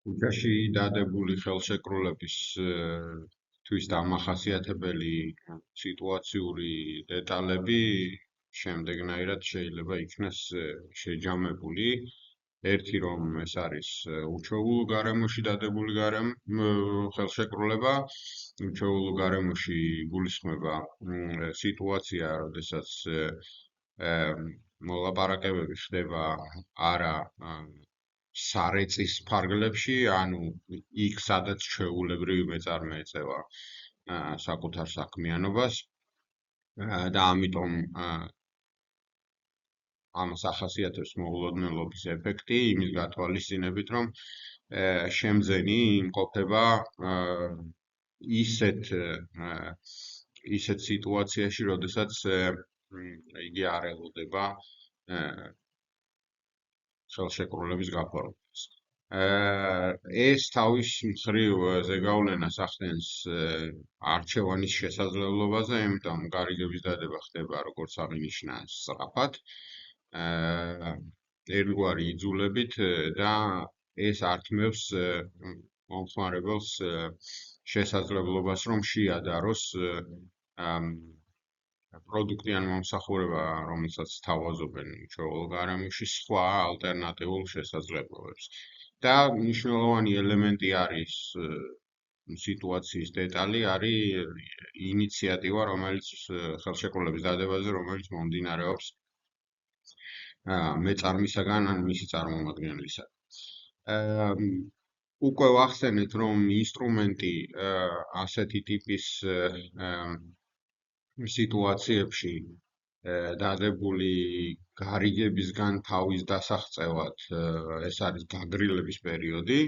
ქუჩაში დადებული ხელშეკრულების თვის დამახასიათებელი სიტუაციური დეტალები შემდეგნაირად შეიძლება იქნას შეჯამებული. ერთი რომ ეს არის უჩვეულო გარემოში დადებული ხელშეკრულება, უჩვეულო გარემოში გულისხმება სიტუაცია, როდესაც მოლაპარაკებები ხდება არა სარეწის ფარგლებში, ანუ იქ, სადაც ჩვეულებრივი მეწარმე ეწევა საკუთარ საქმიანობას და ამიტომ ამას ახასიათებს მოულოდნელობის ეფექტი, იმის გათვალისწინებით, რომ შემძენი იმყოფება ისეთ სიტუაციაში, როდესაც იგი არ ელოდება ხელშეკრულების გაფორმებას. ეს თავის მხრივ ზეგავლენას ახდენს არჩევანის შესაძლებლობაზე, იმიტომ გარიგების დადება ხდება, როგორც აღინიშნა, სწრაფად, ერთგვარი იძულებით და ეს ართმევს მომხმარებელს შესაძლებლობას, რომ შეადაროს პროდუქტი ან მომსახურება, რომელსაც თავაზობენ ჩვეულებრივ გარემოში, სხვა ალტერნატიულ შესაძლებლობებს. და მნიშვნელოვანი ელემენტი არის სიტუაციის დეტალი, არის ინიციატივა, რომელიც ხელშეკრულების დადებაზე, რომელიც მომდინარეობს მეწარმისაგან ან მისი წარმომადგენლისაგან. უკვე ვახსენეთ, რომ ინსტრუმენტი ასეთი ტიპის სიტუაციებში დადებული გარიგებისგან თავის დასაღწევად ეს არის გაგრილების პერიოდი,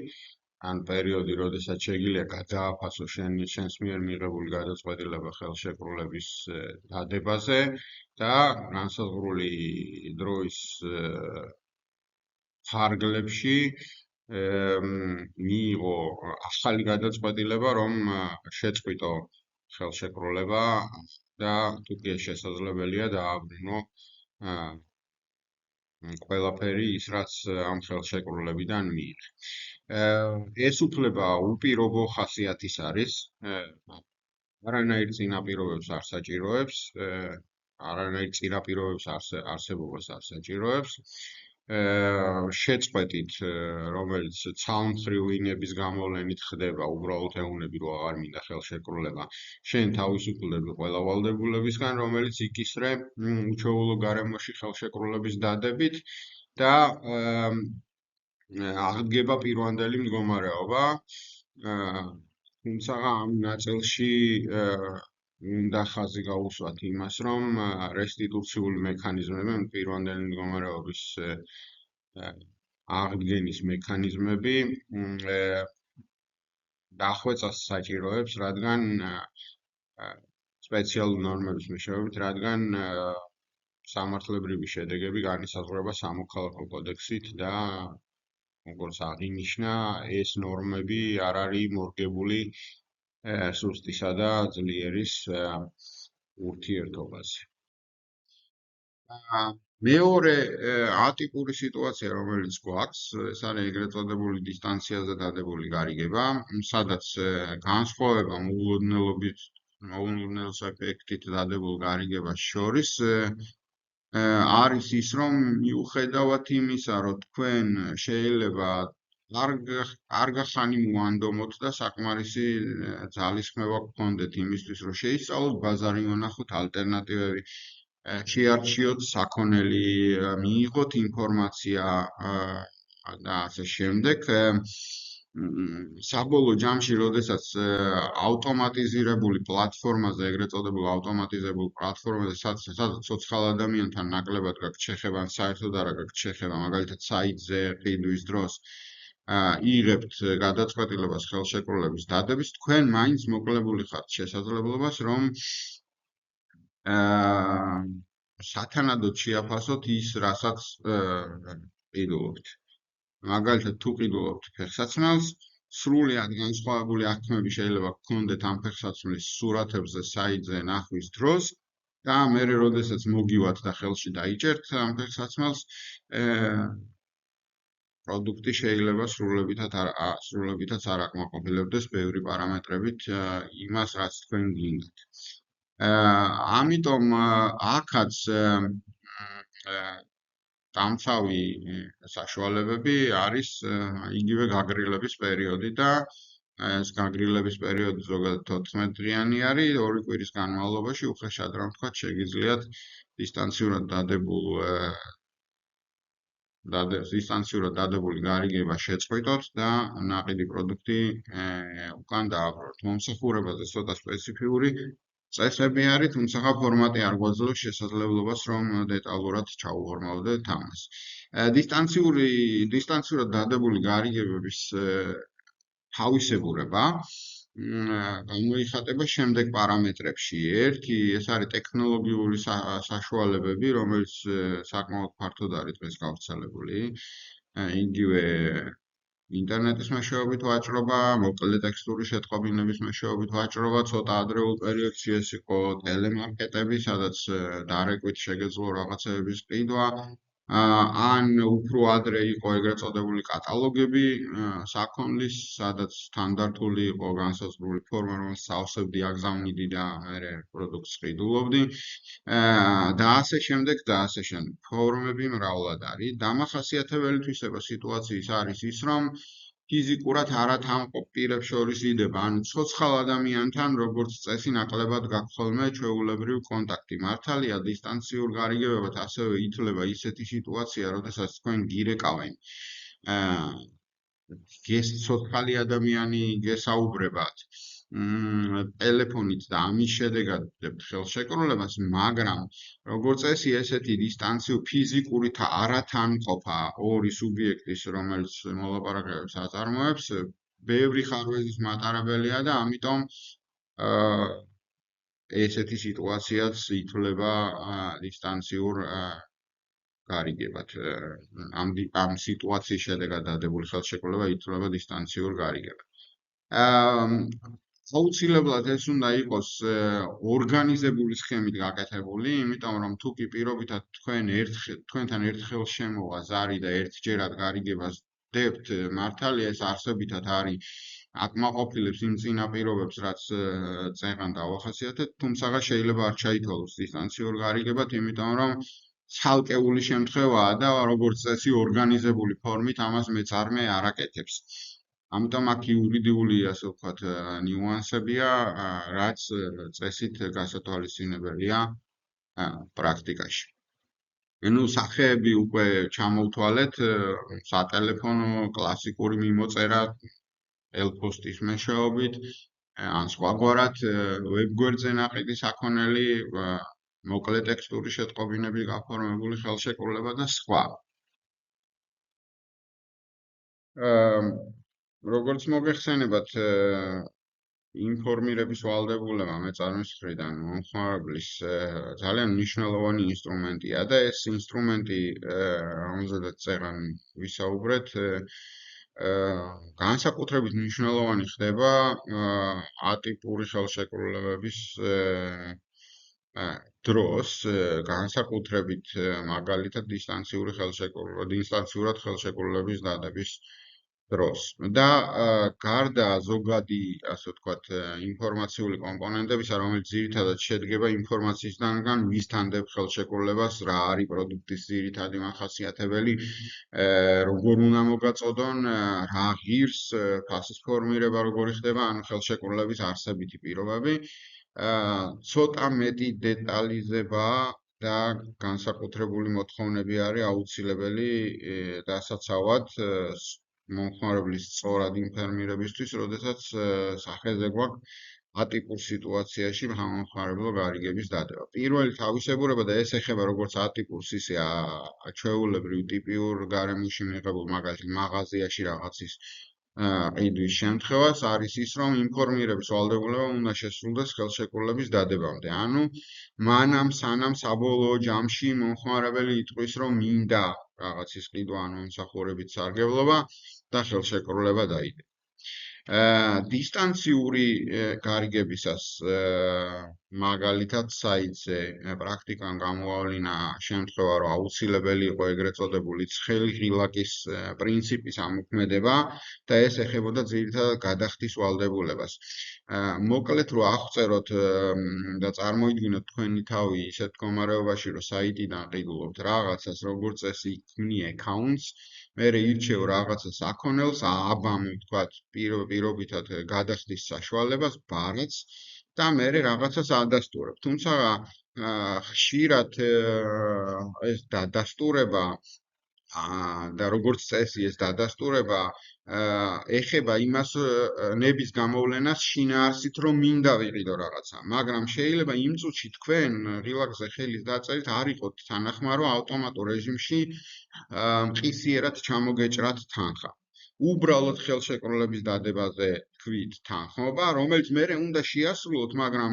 ან პერიოდი, როდესაც შეიძლება გადააფასო შენს მიერ მიღებული გადაწყვეტილება ხელშეკრულების დადებაზე და განსაზღვრული დროის ფარგლებში მიიღო ახალი გადაწყვეტილება, რომ შეწყვიტო ხელშეკრულება და თუ კი შესაძლებელია დააბრუნო ყველაფერი ის, რაც ამ ხელშეკრულებიდან მიიღე. ეს უფლება უპირობო ხასიათის არის, არანაირ წინაპირობებს არ საჭიროებს, არანაირ წინაპირობების არსებობას არ საჭიროებს. შეწყვეტით, რომელიც ცალმხრივ ვინების გამოვლენით ხდება, უბრალოდ ეუბნები, რომ აღარ მინდა ხელშეკრულება, შენ თავისუფლდები ყველა ვალდებულებისგან, რომელიც იკისრე უჩვეულო გარემოში ხელშეკრულების დადებით და აღდგება პირვანდელი მდგომარეობა, თუმცა ამ ნაწილში უნდა ხაზი გაუსვათ იმას, რომ რესტიტუციული მექანიზმები, პირვანდელი მდგომარეობის აღდგენის მექანიზმები დახვეწას საჭიროებს, რადგან სპეციალური ნორმების მეშვეობით, რადგან სამართლებრივი შედეგები განისაზღვრება სამოქალაქო კოდექსით და როგორც აღინიშნა, ეს ნორმები არ არის მორგებული სუსტისა და ძლიერის ურთიერთობაზე. მეორე ატიპური სიტუაცია, რომელიც გვაქვს, ეს არის ეგრეთ წოდებული დისტანციაზე დადებული გარიგება, სადაც განსხვავება მოულოდნელობის ეფექტით დადებულ გარიგებას შორის არის ის, რომ მიუხედავად იმისა, რომ თქვენ შეიძლება არ გახანი მოანდომოთ და საკმარისი ძალისხმევა გქონდეთ იმისთვის, რომ შეისწავლოთ ბაზარი, მონახოთ ალტერნატივები, შეარჩიოთ საქონელი, მიიღოთ ინფორმაცია და ასე შემდეგ. საბოლოო ჯამში, როდესაც ავტომატიზირებული პლატფორმაზე, ეგრეთ წოდებულ ავტომატიზებულ პლატფორმაზე, სადაც ცოცხალ ადამიანთან ნაკლებად გაქვთ შეხება, ან საერთოდ არ გაქვთ შეხება, მაგალითად საიტზე ყიდვის დროს იღებთ გადაწყვეტილებას ხელშეკრულების დადების, თქვენ მაინც მოკლებული ხართ შესაძლებლობას, რომ სათანადოდ შეაფასოთ ის, რასაც ყიდულობთ. მაგალითად, თუ ყიდულობთ ფეხსაცმელს, სრულიად განსხვავებული აღქმები შეიძლება გქონდეთ ამ ფეხსაცმლის სურათებზე საიტზე ნახვის დროს და მერე როდესაც მოგივათ და ხელში დაიჭერთ ამ ფეხსაცმელს, პროდუქტი შეიძლება სრულებითაც არ აკმაყოფილებდეს ბევრი პარამეტრებით იმას, რაც თქვენ გინდათ. ამიტომ აქაც დამცავი საშუალებები არის იგივე გაგრილების პერიოდი და ეს გაგრილების პერიოდი ზოგადად 14 დღიანი არის, 2 კვირის განმავლობაში უხეშად რომ ვთქვათ, შეგიძლიათ დისტანციურად დადებული გარიგება შეწყვიტოთ და ნაყიდი პროდუქტი უკან დააბრუნოთ. მომსახურებაზე ცოტა სპეციფიური წესები არის, თუმცა ფორმატი არ გვაძლევს შესაძლებლობას, რომ დეტალურად ჩაუღრმავდეთ ამას. დისტანციურად დადებული გარიგებების თავისებურება გამოიხატება შემდეგ პარამეტრებში. ერთი, ეს არის ტექნოლოგიური საშუალებები, რომელიც საკმაოდ ფართოდ არის დღეს გავრცელებული. იგივე ინტერნეტის მეშვეობით ვაჭრობა, მოკლე ტექსტური შეტყობინების მეშვეობით ვაჭრობა, ცოტა ადრეულ პერიოდში ეს იყო ტელემარკეტები, სადაც დარეკვით შეგეძლო რაღაცეების ყიდვა. ან უფრო ადრე იყო ეგრეთ წოდებული კატალოგები საქონლის, სადაც სტანდარტული იყო განსაზღვრული ფორმა, რომელსაც ავსებდი, აგზავნიდი და მე პროდუქტს ყიდულობდი. და ასე შემდეგ. ფორმები მრავლად არის. დამახასიათებელი თვისება სიტუაციის არის ის, რომ ფიზიკურად არათანმყოფ პირებს შორის იდება, ანუ ცოცხალ ადამიანთან, როგორც წესი, ნაკლებად გაქვს ხოლმე ჩვეულებრივ კონტაქტი. მართალია, დისტანციურ გარიგებებად ასევე ითვლება ისეთი სიტუაცია, როდესაც თქვენ გირეკავენ ცოცხალი ადამიანი გესაუბრებათ ტელეფონით და ამის შედეგად ხელშეკრულებას, მაგრამ როგორც წესი ესეთი ფიზიკური არათანმყოფა ორი სუბიექტის, რომელიც მოლაპარაკებებს აწარმოებს, ბევრი ხარვეზის მატარებელია და ამიტომ ესეთი სიტუაციაც ითვლება დისტანციურ გარიგებად. ამ სიტუაციის შედეგად დადებული ხელშეკრულება ითვლება დისტანციურ გარიგებად. აუცილებლად ეს უნდა იყოს ორგანიზებული სქემით გაკეთებული, იმიტომ რომ თუ კი პირობითად თქვენთან ერთხელ შემოვა ზარი და ერთჯერად გარიგებას დებთ, მართალია ეს არსებითად არის აკმაყოფილებს იმ წინაპირობებს, რაც წეღან დავახასიათეთ, თუმცა შეიძლება არ ჩაითვალოს დისტანციურ გარიგებად, იმიტომ რომ ცალკეული შემთხვევაა და როგორც წესი ორგანიზებული ფორმით ამას მეწარმე არ აკეთებს. ამიტომ აქ იურიდიული, ასე ვთქვათ, ნიუანსებია, რაც წესით გასათვალისწინებელია პრაქტიკაში. სახეები უკვე ჩამოვთვალეთ, სატელეფონო კლასიკური მიმოწერა ელფოსტის მეშვეობით, ან სხვაგვარად ვებგვერდზე ნაყიდი საქონელი, მოკლე ტექსტური შეტყობინების გაფორმებული ხელშეკრულება და სხვა. როგორც მოგეხსენებათ, ინფორმირების ვალდებულება მეწარმის მხრიდან მომხმარებლის ძალიან მნიშვნელოვანი ინსტრუმენტია და ეს ინსტრუმენტი, რომელზედაც წეღან ვისაუბრეთ, განსაკუთრებით მნიშვნელოვანი ხდება ატიპური ხელშეკრულებების დროს, განსაკუთრებით მაგალითად დისტანციურად ხელშეკრულების დადების დროს. და გარდა ზოგადი, ასე ვთქვათ, ინფორმაციული კომპონენტებისა, რომელიც ძირითადად შედგება ინფორმაციისგან, ვისთან დებ ხელშეკრულებას, რა არის პროდუქტის ძირითადი მახასიათებელი, როგორ უნდა მოგაწოდონ, რა ღირს, ფასის ფორმირება როგორი ხდება, ანუ ხელშეკრულების არსებითი პირობები. ცოტა მეტი დეტალიზება და განსაკუთრებული მოთხოვნები არის აუცილებელი დასაცავად მომხმარებლის სწორად ინფორმირებისთვის, როდესაც სახეზე გვაქვს ატიპურ სიტუაციაში მომხმარებლო გარიგების დადება. პირველი თავისებურება და ეს ეხება როგორც ატიპურს, ისე ჩვეულებრივ ტიპიურ გარემოში მიღებულ, მაგალითად მაღაზიაში რაღაცის ყიდვის შემთხვევას არის ის, რომ ინფორმირების ვალდებულება უნდა შესრულდეს ხელშეკრულების დადებამდე. ანუ მანამ სანამ საბოლოო ჯამში მომხმარებელი იტყვის, რომ მინდა რაღაცის ყიდვა ან მომსახურებით სარგებლობა და ხელშეკრულება დაიდება. დისტანციური გარიგებისას მაგალითად საიტზე პრაქტიკამ გამოავლინა შემთხვევა, რომ აუცილებელი იყო ეგრეთ წოდებული ცხელი ღილაკის პრინციპის ამოქმედება და ეს ეხებოდა ძირითადად გადახდის ვალდებულებას. მოკლედ რო აღწეროთ და წარმოიდგინოთ თქვენი თავი ისეთ მდგომარეობაში, რომ საიტიდან ყიდულობთ რაღაცას, როგორც წესი იქნი accounts, მერე ირჩევ რაღაცა საქონელს, აბამ ვთქვათ, პირობითად გადახდის საშუალებას, ბარათს და მერე რაღაცას ადასტურებ. თუმცა ხშირად ეს დადასტურება და როგორც წესი ეს დადასტურება ეხება იმას ნების გამოვლენას შინაარსით, რომ მინდა ვიყიდო რაღაცა, მაგრამ შეიძლება იმ წუთში თქვენ ღილაკზე ხელის დაწერით არ იყოთ თანახმა, რომ ავტომატურ რეჟიმში მყისიერად ჩამოგეჭრათ თანხა. უბრალოდ ხელშეკრულების დადებაზე თქვით თანხმობა, რომელიც მერე უნდა შეასრულოთ, მაგრამ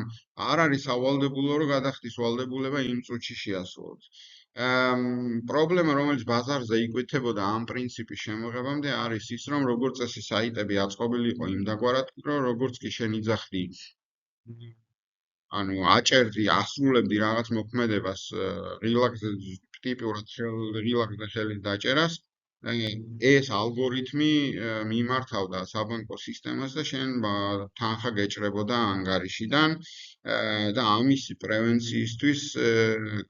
არ არის სავალდებულო, რომ გადახდის ვალდებულება იმ წუთში შეასრულოთ. პრობლემა, რომელიც ბაზარზე იკვითებოდა ამ პრინციპის შემოღებამდე, არის ის, რომ როგორც წესი საიტები აწყობილი იყო იმდაგვარად, რომ როგორც კი შენ იძახდი, ანუ აჭერდი, ასრულებდი რაღაც მოქმედებას ღილაკზე ტიპურად ღილაკზე ხელის დაჭერას, ეს ალგორითმი მიმართავდა საბანკო სისტემას და შენ თანხა გეჭრებოდა ანგარიშიდან და ამის პრევენციისთვის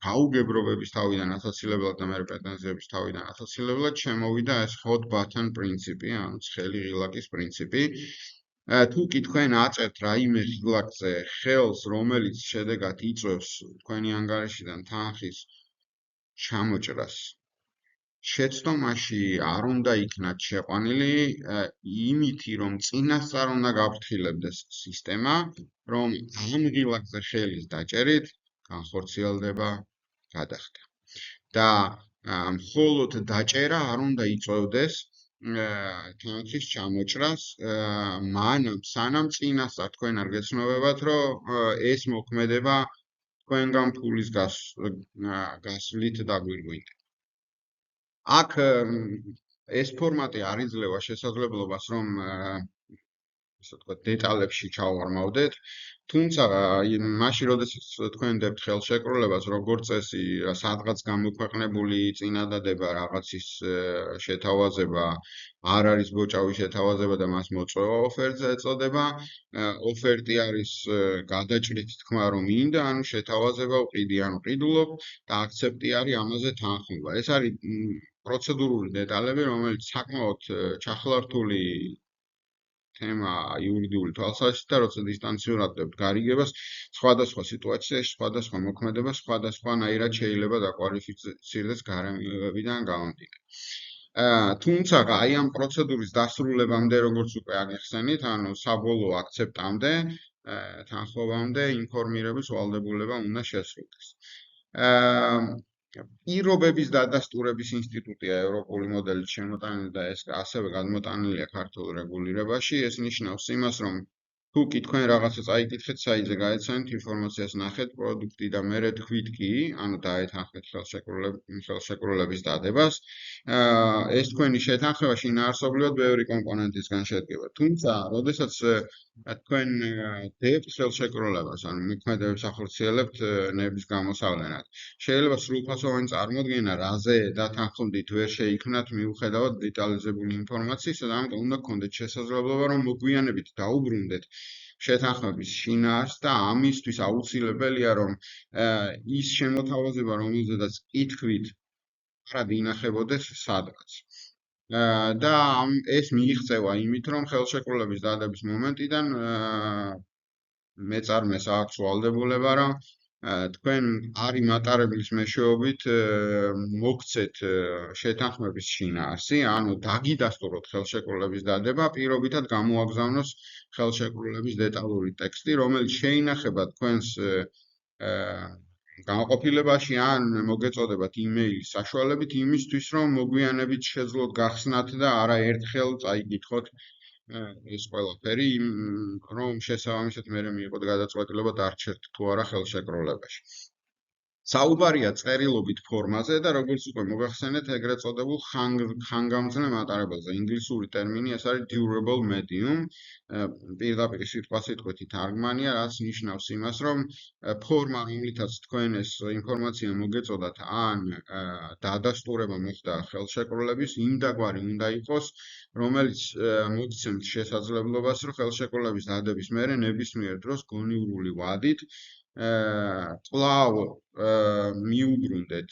გაუგებრობების თავიდან ასაცილებლად და მერე პრეტენზიების თავიდან ასაცილებლად შემოვიდა ეს hot button პრინციპი, ანუ ცხელი ღილაკის პრინციპი. თუ კი თქვენ აწერთ რაიმე ღილაკზე ხელს, რომელიც შედეგად იწვევს თქვენი ანგარიშიდან თანხის ჩამოჭრას, შეცდომაში არ უნდა იქნათ შეყვანილი იმითი, რომ წინასწარ უნდა გაფრთხილებდეს სისტემა, რომ ამ ღილაკზე ხელის დაჭერით განხორციელდება გადახდა. და მხოლოდ დაჭერა არ უნდა იწვევდეს თანხის ჩამოჭრას, სანამ წინასწარ თქვენ არ გეცნობებათ, რომ ეს მოქმედება თქვენგან ფულის გასვლით დაგვირგვინდა. აქ ეს ფორმატი არ იძლევა შესაძლებლობას, რომ ასე ვთქვათ, დეტალებში ჩავარმავდეთ, თუმცა მაშინ, როდესაც თქვენ დებთ ხელშეკრულებას, როგორც წესი, სადღაც გამოქვეყნებული წინადადება, რაღაცის შეთავაზება, არ არის ბოჭავი შეთავაზება და მას მოწვევა ოფერტზე ეწოდება, ოფერტი არის გადაჭრით თქმა, რომ მინდა, ანუ შეთავაზება ვყიდი, ანუ ყიდულობ და აქცეპტი არის ამაზე თანხმობა. ეს არის პროცედურული დეტალები, რომელიც საკმაოდ ჩახლართული თემა იურიდიული თვალსაზრისით და როცა დისტანციურად დებთ გარიგებას, სხვადასხვა სიტუაციაში, სხვადასხვა მოქმედება, სხვადასხვანაირად შეიძლება დაკვალიფიცირდეს გარემოებებიდან გამომდინარე. თუმცა აი ამ პროცედურის დასრულებამდე, როგორც უკვე აღიხსენით, ანუ საბოლოო აქცეპტამდე, თანხმობამდე ინფორმირების ვალდებულება უნდა შესრულდეს. პირობების დადასტურების ინსტიტუტია ევროპული მოდელით შემოტანილი და ეს ასევე გადმოტანილია ქართულ რეგულირებაში. ეს ნიშნავს იმას, რომ თუ კი თქვენ რაღაცა წაიკითხეთ საიტზე, გაეცანით ინფორმაციას ნახეთ პროდუქტი და მერე თქვით კი, ანუ დაეთანხმეთ ხელშეკრულების დადებას, ეს თქვენი შეთანხმება შინაარსობრივად ბევრი კომპონენტისგან შედგება. თუმცა, როდესაც თქვენ დებთ ხელშეკრულებას, ანუ მოქმედებებს ახორციელებთ ნების გამოსავლენად, შეიძლება სრულფასოვანი წარმოდგენა, რაზე დათანხმდით, ვერ შეიქმნათ მიუხედავად დეტალიზებული ინფორმაციისა და ამიტომ უნდა გქონდეთ შესაძლებლობა, რომ მოგვიანებით დაუბრუნდეთ შეთანხმების შინაარსს და ამისთვის აუცილებელია, რომ ის შემოთავაზება, რომელზედაც კითხვით არ ინახებოდეს სადღაც. და ეს მიიღწევა იმით, რომ ხელშეკრულების დადების მომენტიდან მეწარმეს აქვს ვალდებულება, რომ თქვენ არი მატარებლის მეშვეობით მოგცეთ შეთანხმების შინაარსი, ანუ დაგიდასტუროთ ხელშეკრულების დადება, პირობითად გამოაგზავნოს ხელშეკრულების დეტალური ტექსტი, რომელიც შეინახება თქვენს განყოფილებაში ან მოგეწოდებათ იმეილის საშუალებით იმისთვის, რომ მოგვიანებით შეძლოთ გახსნათ და არა ერთხელ წაიკითხოთ ეს ყველაფერი, რომ შესაბამისად მერე მიიღოთ გადაწყვეტილება დარჩეთ თუ არა ხელშეკრულებაში. საუბარია წერილობით ფორმაზე და როგორც უკვე მოგახსენეთ, ეგრეთ წოდებულ ხანგამძლე მატარებელზე. ინგლისური ტერმინი ეს არის durable medium. პირდაპირ სიტყვასიტყვით თარგმანია, რაც ნიშნავს იმას, რომ ფორმა, რომლითაც თქვენ ეს ინფორმაცია მოგეწოდათ, ან დადასტურება მოხდა ხელშეკრულების, იმ დაგვარი უნდა იყოს, რომელიც მოგცემთ შესაძლებლობას, რომ ხელშეკრულების დადების მერე ნებისმიერ დროს გონივრული ვადით კვლავ მიუბრუნდეთ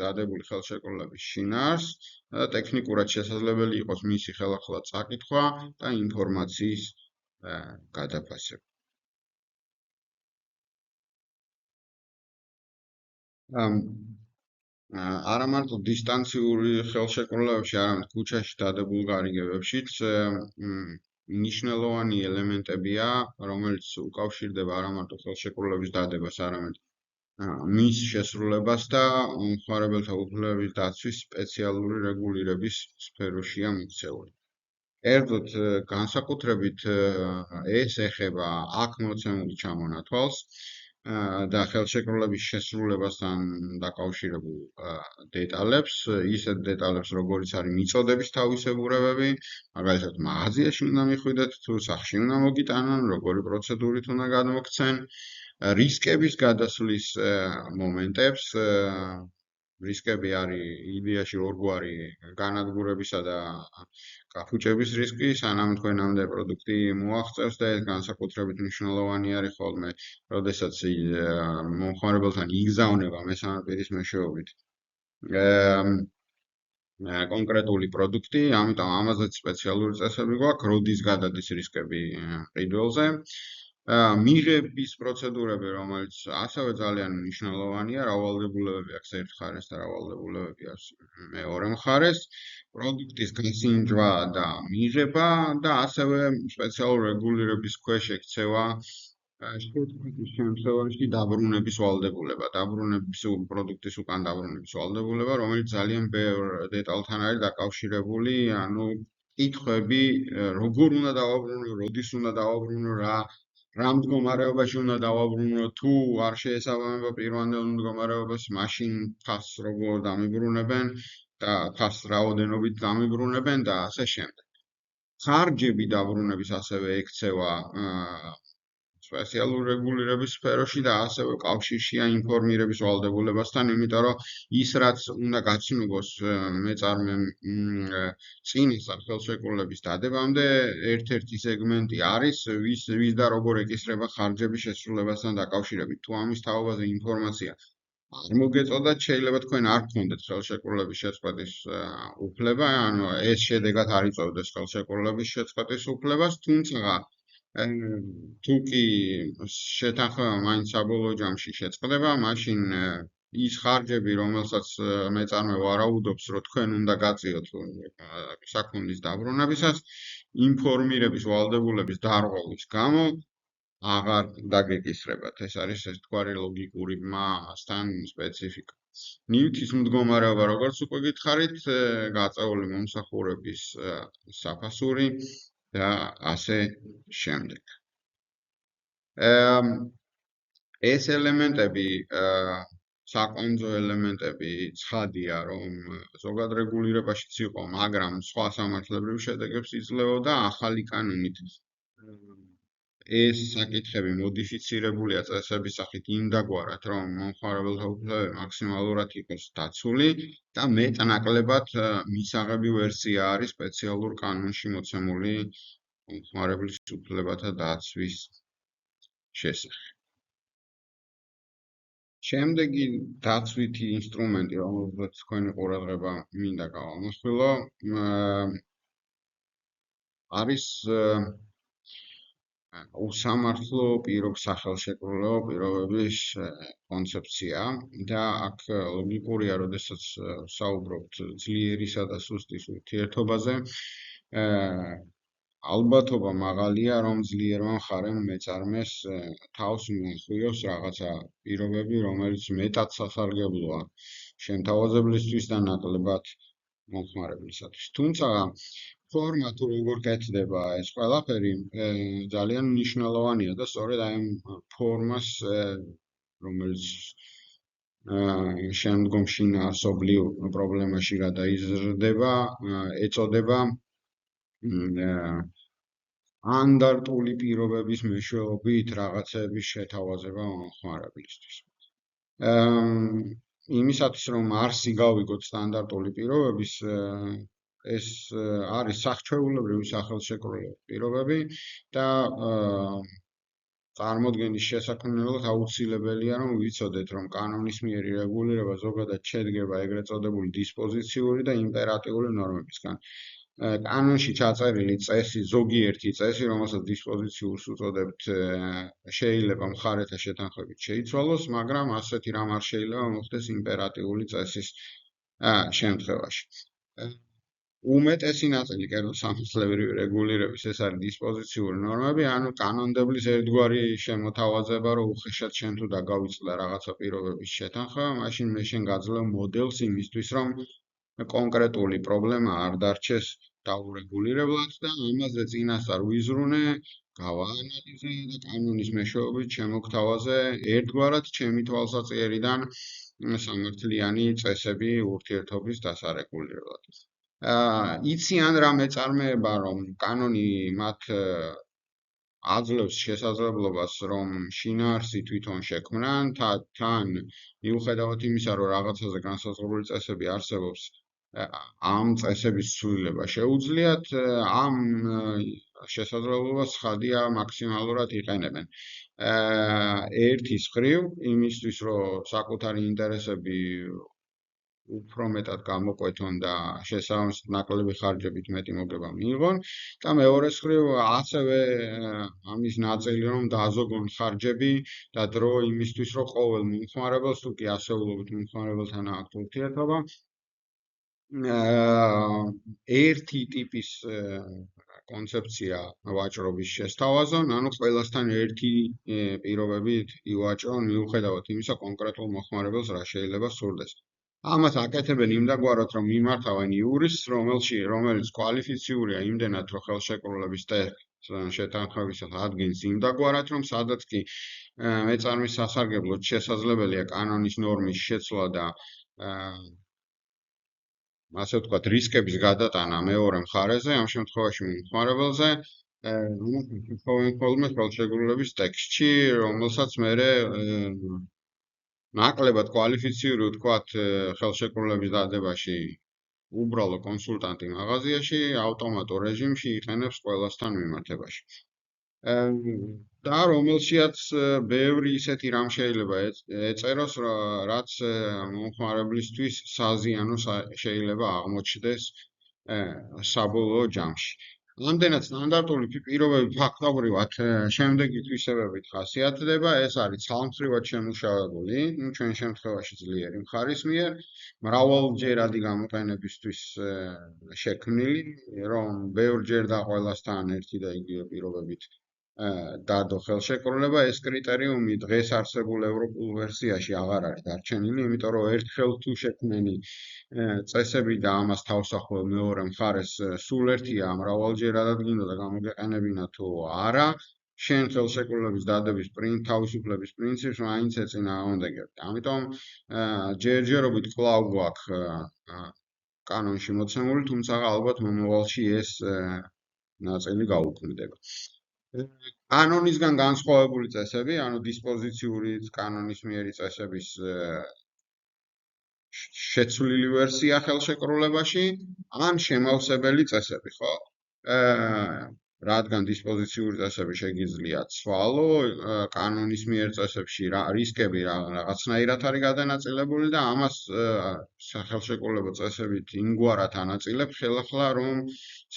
დადებული ხელშეკრულების შინაარსს და ტექნიკურად შესაძლებელი იყოს მისი ხელახლა წაკითხვა და ინფორმაციის გადაფასება. არა მარტო დისტანციური ხელშეკრულებებში, არამედ ქუჩაში დადებულ გარიგებებშიც მნიშვნელოვანი ელემენტებია, რომელიც უკავშირდება არა მარტო ხელშეკრულების დადებას, არამედ მის შესრულებას და მომხმარებელთა უფლებების დაცვის სპეციალური რეგულირების სფეროშია მოქცეული. კერძოდ, განსაკუთრებით ეს ეხება აქ მოცემულ ჩამონათვალს და ხელშეკრულების შესრულებასთან დაკავშირებულ დეტალებს, ისეთ დეტალებს, როგორიც არის მიწოდების თავისებურებები, მაგალითად, მაღაზიაში უნდა მიხვიდეთ, თუ სახლში უნდა მოგიტანონ, როგორი პროცედურით უნდა გადმოგცენ, რისკების გადასვლის მომენტებს, რისკები არის იდეაში ორგვარი განადგურებისა და კაფუჭების რისკი, სანამ თქვენამდე პროდუქტი მოაღწევს და ეს განსაკუთრებით მნიშვნელოვანი არის ხოლმე, როდესაც მომხმარებელთან იგზავნება მესამე პირის მეშვეობით კონკრეტული პროდუქტი, ამიტომ ამაზეც სპეციალური წესები გვაქვს, როდის გადადის რისკები ყიდველზე. მიღების პროცედურები, რომელიც ასევე ძალიან მნიშვნელოვანია, რავალდებულებები აქვს ერთ მხარეს და რავალდებულებები აქვს მეორე მხარეს, პროდუქტის გასინჯვა და მიღება და ასევე სპეციალური რეგულირების ქვეშ ექცევა შეთქმის შემთხვევაში დაბრუნების ვალდებულება, პროდუქტის უკან დაბრუნების ვალდებულება, რომელიც ძალიან ბევრ დეტალთან არის დაკავშირებული, ანუ კითხვები, როგორ უნდა დავაბრუნო, როდის უნდა დავაბრუნო, რა მდგომარეობაში უნდა დავაბრუნო, თუ არ შეესაბამება პირვანდელ მდგომარეობას, მაშინ ფასს როგორ დამიბრუნებენ და ფასს რაოდენობით დამიბრუნებენ და ასე შემდეგ. ხარჯები დაბრუნების ასევე ექცევა სპეციალური რეგულირების სფეროში და ასევე კავშირშია ინფორმირების ვალდებულებასთან, იმიტომ რომ ის რაც უნდა გაცნობას მეწარმემ წინის ხელშეკრულების დადებამდე, ერთ-ერთი სეგმენტი არის, ვის და როგორ ეკისრება ხარჯების შესრულებასთან დაკავშირებით. თუ ამის თაობაზე ინფორმაცია არ მოგეწოდათ, შეიძლება თქვენ არ გქონდეთ ხელშეკრულების შეწყვეტის უფლება, ანუ ეს შედეგად არ იწოვდეს ხელშეკრულების შეწყვეტის უფლებას, თუმცა თუ კი შეთანხმება მაინც საბოლოო ჯამში შეწყდება, მაშინ ის ხარჯები, რომელსაც მეწარმე ვარაუდობს, რომ თქვენ უნდა გაწიოთ საქონლის დაბრუნებისას, ინფორმირების ვალდებულების დარღვევის გამო აღარ დაგეკისრებათ. ეს არის ერთგვარი ლოგიკური მასთან სპეციფიკა. ნივთის მდგომარეობა, როგორც უკვე გითხარით, გაწეული მომსახურების საფასური და ასე შემდეგ. ეს ელემენტები, საკვანძო ელემენტები ცხადია, რომ ზოგად რეგულირებაშიც იყო, მაგრამ სხვა სამართლებრივ შედეგებს იძლეოდა ახალი კანონით. ეს საკითხები მოდიფიცირებულია წესების სახით იმდაგვარად, რომ მომხმარებელთა უფლებები მაქსიმალურად იყოს დაცული და მეტნაკლებად მისაღები ვერსია არის სპეციალურ კანონში მოცემული მომხმარებლის უფლებათა დაცვის შესახებ. შემდეგი დაცვითი ინსტრუმენტი, რომელზეც თქვენი ყურადღება მინდა გავამახვილო, არის უსამართლო სახელშეკრულო პირობების კონცეფცია და აქ ლოგიკურია, როდესაც საუბრობთ ძლიერისა და სუსტის ურთიერთობაზე, ალბათობა მაღალია, რომ ძლიერმა მხარემ მეწარმეს თავს მიუხვიოს რაღაცა პირობები, რომელიც მეტად სასარგებლოა შემთავაზებლისთვის და ნაკლებად მომხმარებლისათვის. თუმცა ფორმა თუ როგორ კეთდება ეს ყველაფერი ძალიან მნიშვნელოვანია და სწორედ აი ფორმას, რომელიც შემდგომში ასობლიო პრობლემაში რა დაიზრდება, ეწოდება სტანდარტული პირობების მეშვეობით რაღაცების შეთავაზება მომხმარებლისთვის. იმისათვის რომ არსი გავიგოთ სტანდარტული პირობების, ეს არის სახჩეულებრივი სახელშეკრულებითი პირობები და წარმოდგენის შესაქმნელად აუცილებელია რომ ვიცოდეთ რომ კანონისმიერი რეგულირება ზოგადად შედგება ეგრეთ წოდებული დისპოზიციური და იმპერატიული ნორმებისგან. კანონში ჩაწერილი წესი, ზოგიერთი წესი, რომელსაც დისპოზიციურს უწოდებთ, შეიძლება მხარეთა შეთანხმებით შეიცვალოს, მაგრამ ასეთი რამ არ შეიძლება მოხდეს იმპერატიული წესის შემთხვევაში. უმეტესი ნაწილი კერძო სამართლებრივი რეგულირების ეს არის დისპოზიციური ნორმები, ანუ კანონმდებლის ერთგვარი შემოთავაზება, რომ უხეშად შენ თუ დაგავიწყდა რაღაცა პირობების შეთანხმება, მაშინ მე შენ გაძლევ მოდელს იმისთვის, რომ კონკრეტული პრობლემა არ დარჩეს დაურეგულირებლად და ამაზე წინასწარ ვიზრუნე, გავაანალიზე და კანონის მეშვეობით შემოგთავაზე ერთგვარად ჩემი თვალსაჩინარიდან სამართლიანი წესები ურთიერთობის დასარეგულირებლად. იციან რა მეწარმეება, რომ კანონი მათ აძლევს შესაძლებლობას, რომ შინაარსი თვითონ შექმნან, თან მიუხედავად იმისა, რომ რაღაცაზე განსაზღვრული წესები არსებობს, ამ წესების ცვლილება შეუძლიათ, ამ შესაძლებლობას ხადია მაქსიმალურად იყენებენ. ერთის მხრივ, იმისთვის, რომ საკუთარი ინტერესები უფრო მეტად გამოკვეთონ და შესაბამისად ნაკლები ხარჯებით მეტი მოგება მიიღონ და მეორეს მხრივ ასევე ამის ნაწილი რომ დააზოგონ ხარჯები და დრო იმისთვის რომ ყოველ მომხმარებელს თუ კი ასეულობით მომხმარებელთან აქვს ურთიერთობა ერთი ტიპის კონცეფცია ვაჭრობის შესთავაზონ, ანუ ყველასთან ერთი პირობებით ივაჭრონ მიუხედავად იმისა კონკრეტულ მომხმარებელს რა შეიძლება სურდეს. ამას აკეთებენ იმდაგვარად, რომ მიმართავენ იურისტს, რომელიც კვალიფიციურია იმდენად, რომ ხელშეკრულების ტექსტს შეთანხმებისას ადგენს იმდაგვარად, რომ სადაც კი მეწარმის სასარგებლოდ შესაძლებელია კანონის ნორმის შეცვლა და ასე ვთქვათ, რისკების გადატანა მეორე მხარეზე, ამ შემთხვევაში მომხმარებელზე, ხოლმე ხელშეკრულების ტექსტში, რომელსაც მერე ნაკლებად კვალიფიციური ვთქვათ ხელშეკრულების დადებაში უბრალო კონსულტანტი მაღაზიაში ავტომატურ რეჟიმში იყენებს ყველასთან მიმართებაში. და რომელშიაც ბევრი ისეთი რამ შეიძლება ეწეროს, რაც მომხმარებლისთვის საზიანო შეიძლება აღმოჩნდეს საბოლოო ჯამში. ამდენად სტანდარტული პირობები ფაქტობრივად შემდეგი თვისებებით ხასიათდება, ეს არის ცალმხრივად შემუშავებული, ჩვენ შემთხვევაში ძლიერი მხარის მიერ, მრავალჯერადი გამოყენებისთვის შექმნილი, რომ ბევრჯერ და ყველასთან ერთი და იგივე პირობებით დადო ხელშეკრულება, ეს კრიტერიუმი დღეს არსებულ ევროპულ ვერსიაში აღარ არის დარჩენილი, იმიტომ რომ ერთხელ თუ შექმნენი წესები და ამას თავსახელ მეორე მხარეს სულ ერთია მრავალჯერადად გინდა და გამოგეყენებინა თუ არა, შენ ხელშეკრულების დადების თავისუფლების პრინციპს მაინც ეწინააღმდეგებთ. ამიტომ ჯერჯერობით კვლავ გვაქვს კანონში მოცემული, თუმცა ალბათ მომავალში ეს ნაწილი გაუქმდება. კანონისგან განსხვავებული წესები, ანუ დისპოზიციური კანონისმიერი წესების შეცვლილი ვერსია ხელშეკრულებაში, ან შემავსებელი წესები, ხო? რადგან დისპოზიციური წესები შეგიძლია ცვალო, კანონისმიერ წესებში რისკები რაღაცნაირად არის გადანაწილებული და ამას სახელშეკრულებო წესებით იმგვარად ანაწილებ ხელახლა, რომ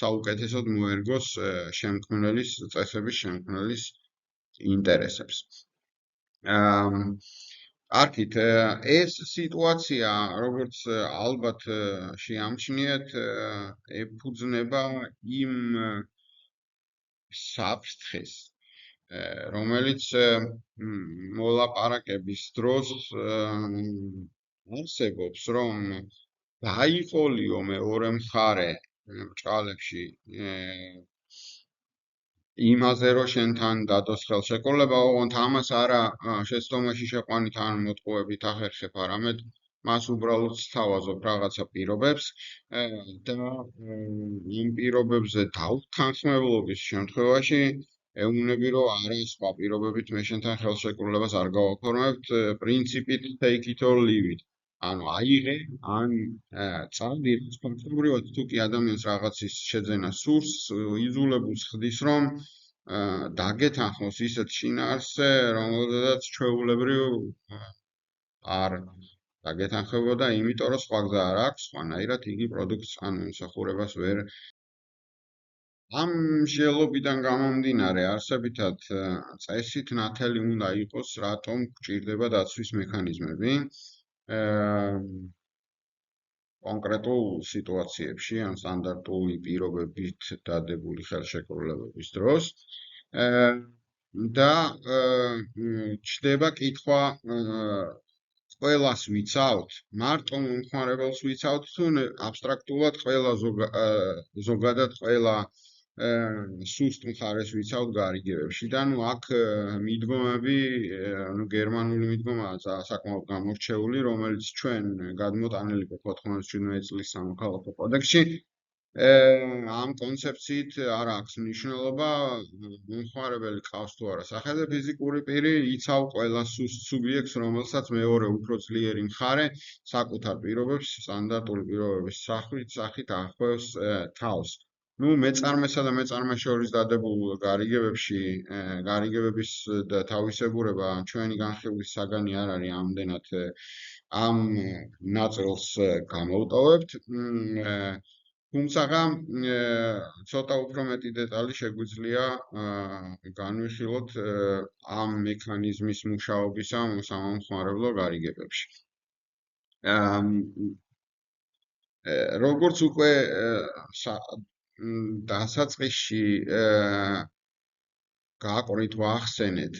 საუკეთესოდ მოერგოს შემქმნელის წესების შემქმნელის ინტერესებს. არქით, ეს სიტუაცია, როგორც ალბათ შეამჩნიეთ, ეფუძნება იმ საფრთხეს, რომელიც მოლაპარაკების დროს არსებობს, რომ დაიყოლიო მეორე მხარე ბრჭყალებში იმაზე რომ შენთან დადოს ხელშეკრულება, ოღონდ ამას არა შეცდომაში შეყვანით ან მოტყუებით ახერხებ, არამედ მას უბრალოდ სთავაზობ რაღაცა პირობებს და იმ პირობებზე დაუთანხმებლობის შემთხვევაში ეუბნები, რომ არა სხვა პირობებით მე შენთან ხელშეკრულებას არ გავაფორმებთ, პრინციპით take it or leave it. ანუ აიღე ან წავდი, ფაქტობრივად თუ კი ადამიანს რაღაცის შეძენა სურს, იძულებულს ხდის, რომ დაგეთანხმოს ისეთ შინაარსზე, რომელზედაც ჩვეულებრივ არ დაგეთანხმებოდა, იმიტომ რომ სხვა გზა არ აქვს, სხვანაირად იგი პროდუქტს ან მომსახურებას ვერ ამ მსჯელობიდან გამომდინარე, არსებითად წესით ნათელი უნდა იყოს, რატომ გჭირდება დაცვის მექანიზმები. კონკრეტულ სიტუაციებში, ან სტანდარტული პირობებით დადებული ხელშეკრულებების დროს და ჩდება კითხვა ყველას ვიცავთ, მარტო მომხმარებელს ვიცავთ, თუ აბსტრაქტულად ყველა ზოგადად ყველა სუსტ მხარეს ვიცავთ გარიგებებში და ნუ აქ მიდგომები, გერმანული მიდგომაა საკმაოდ გამორჩეული, რომელიც ჩვენ გადმოტანილი 97 წლის სამოქალაქო კოდექსში ამ კონცეფციით არ აქვს მნიშვნელობა, მომხმარებელი ყავს თუ არა სახელმწიფო ფიზიკური პირი, იცავ ყველა სუბიექტს, რომელსაც მეორე უფრო ძლიერი მხარე საკუთარ პირობებს, სტანდარტული პირობების სახით ახვევს თავს. ნუ მეწარმესა და მეწარმეს შორის დადებულ გარიგებებში, გარიგებების თავისებურება ჩვენი განხილვის საგანი არ არის, ამდენად ამ ნაწილს გამოვტოვებთ. თუმცა ცოტა უფრო მეტი დეტალი შეგვიძლია განვიხილოთ ამ მექანიზმის მუშაობისა სამომხმარებლო გარიგებებში. როგორც უკვე დასაწყისში გააყრით ვახსენეთ,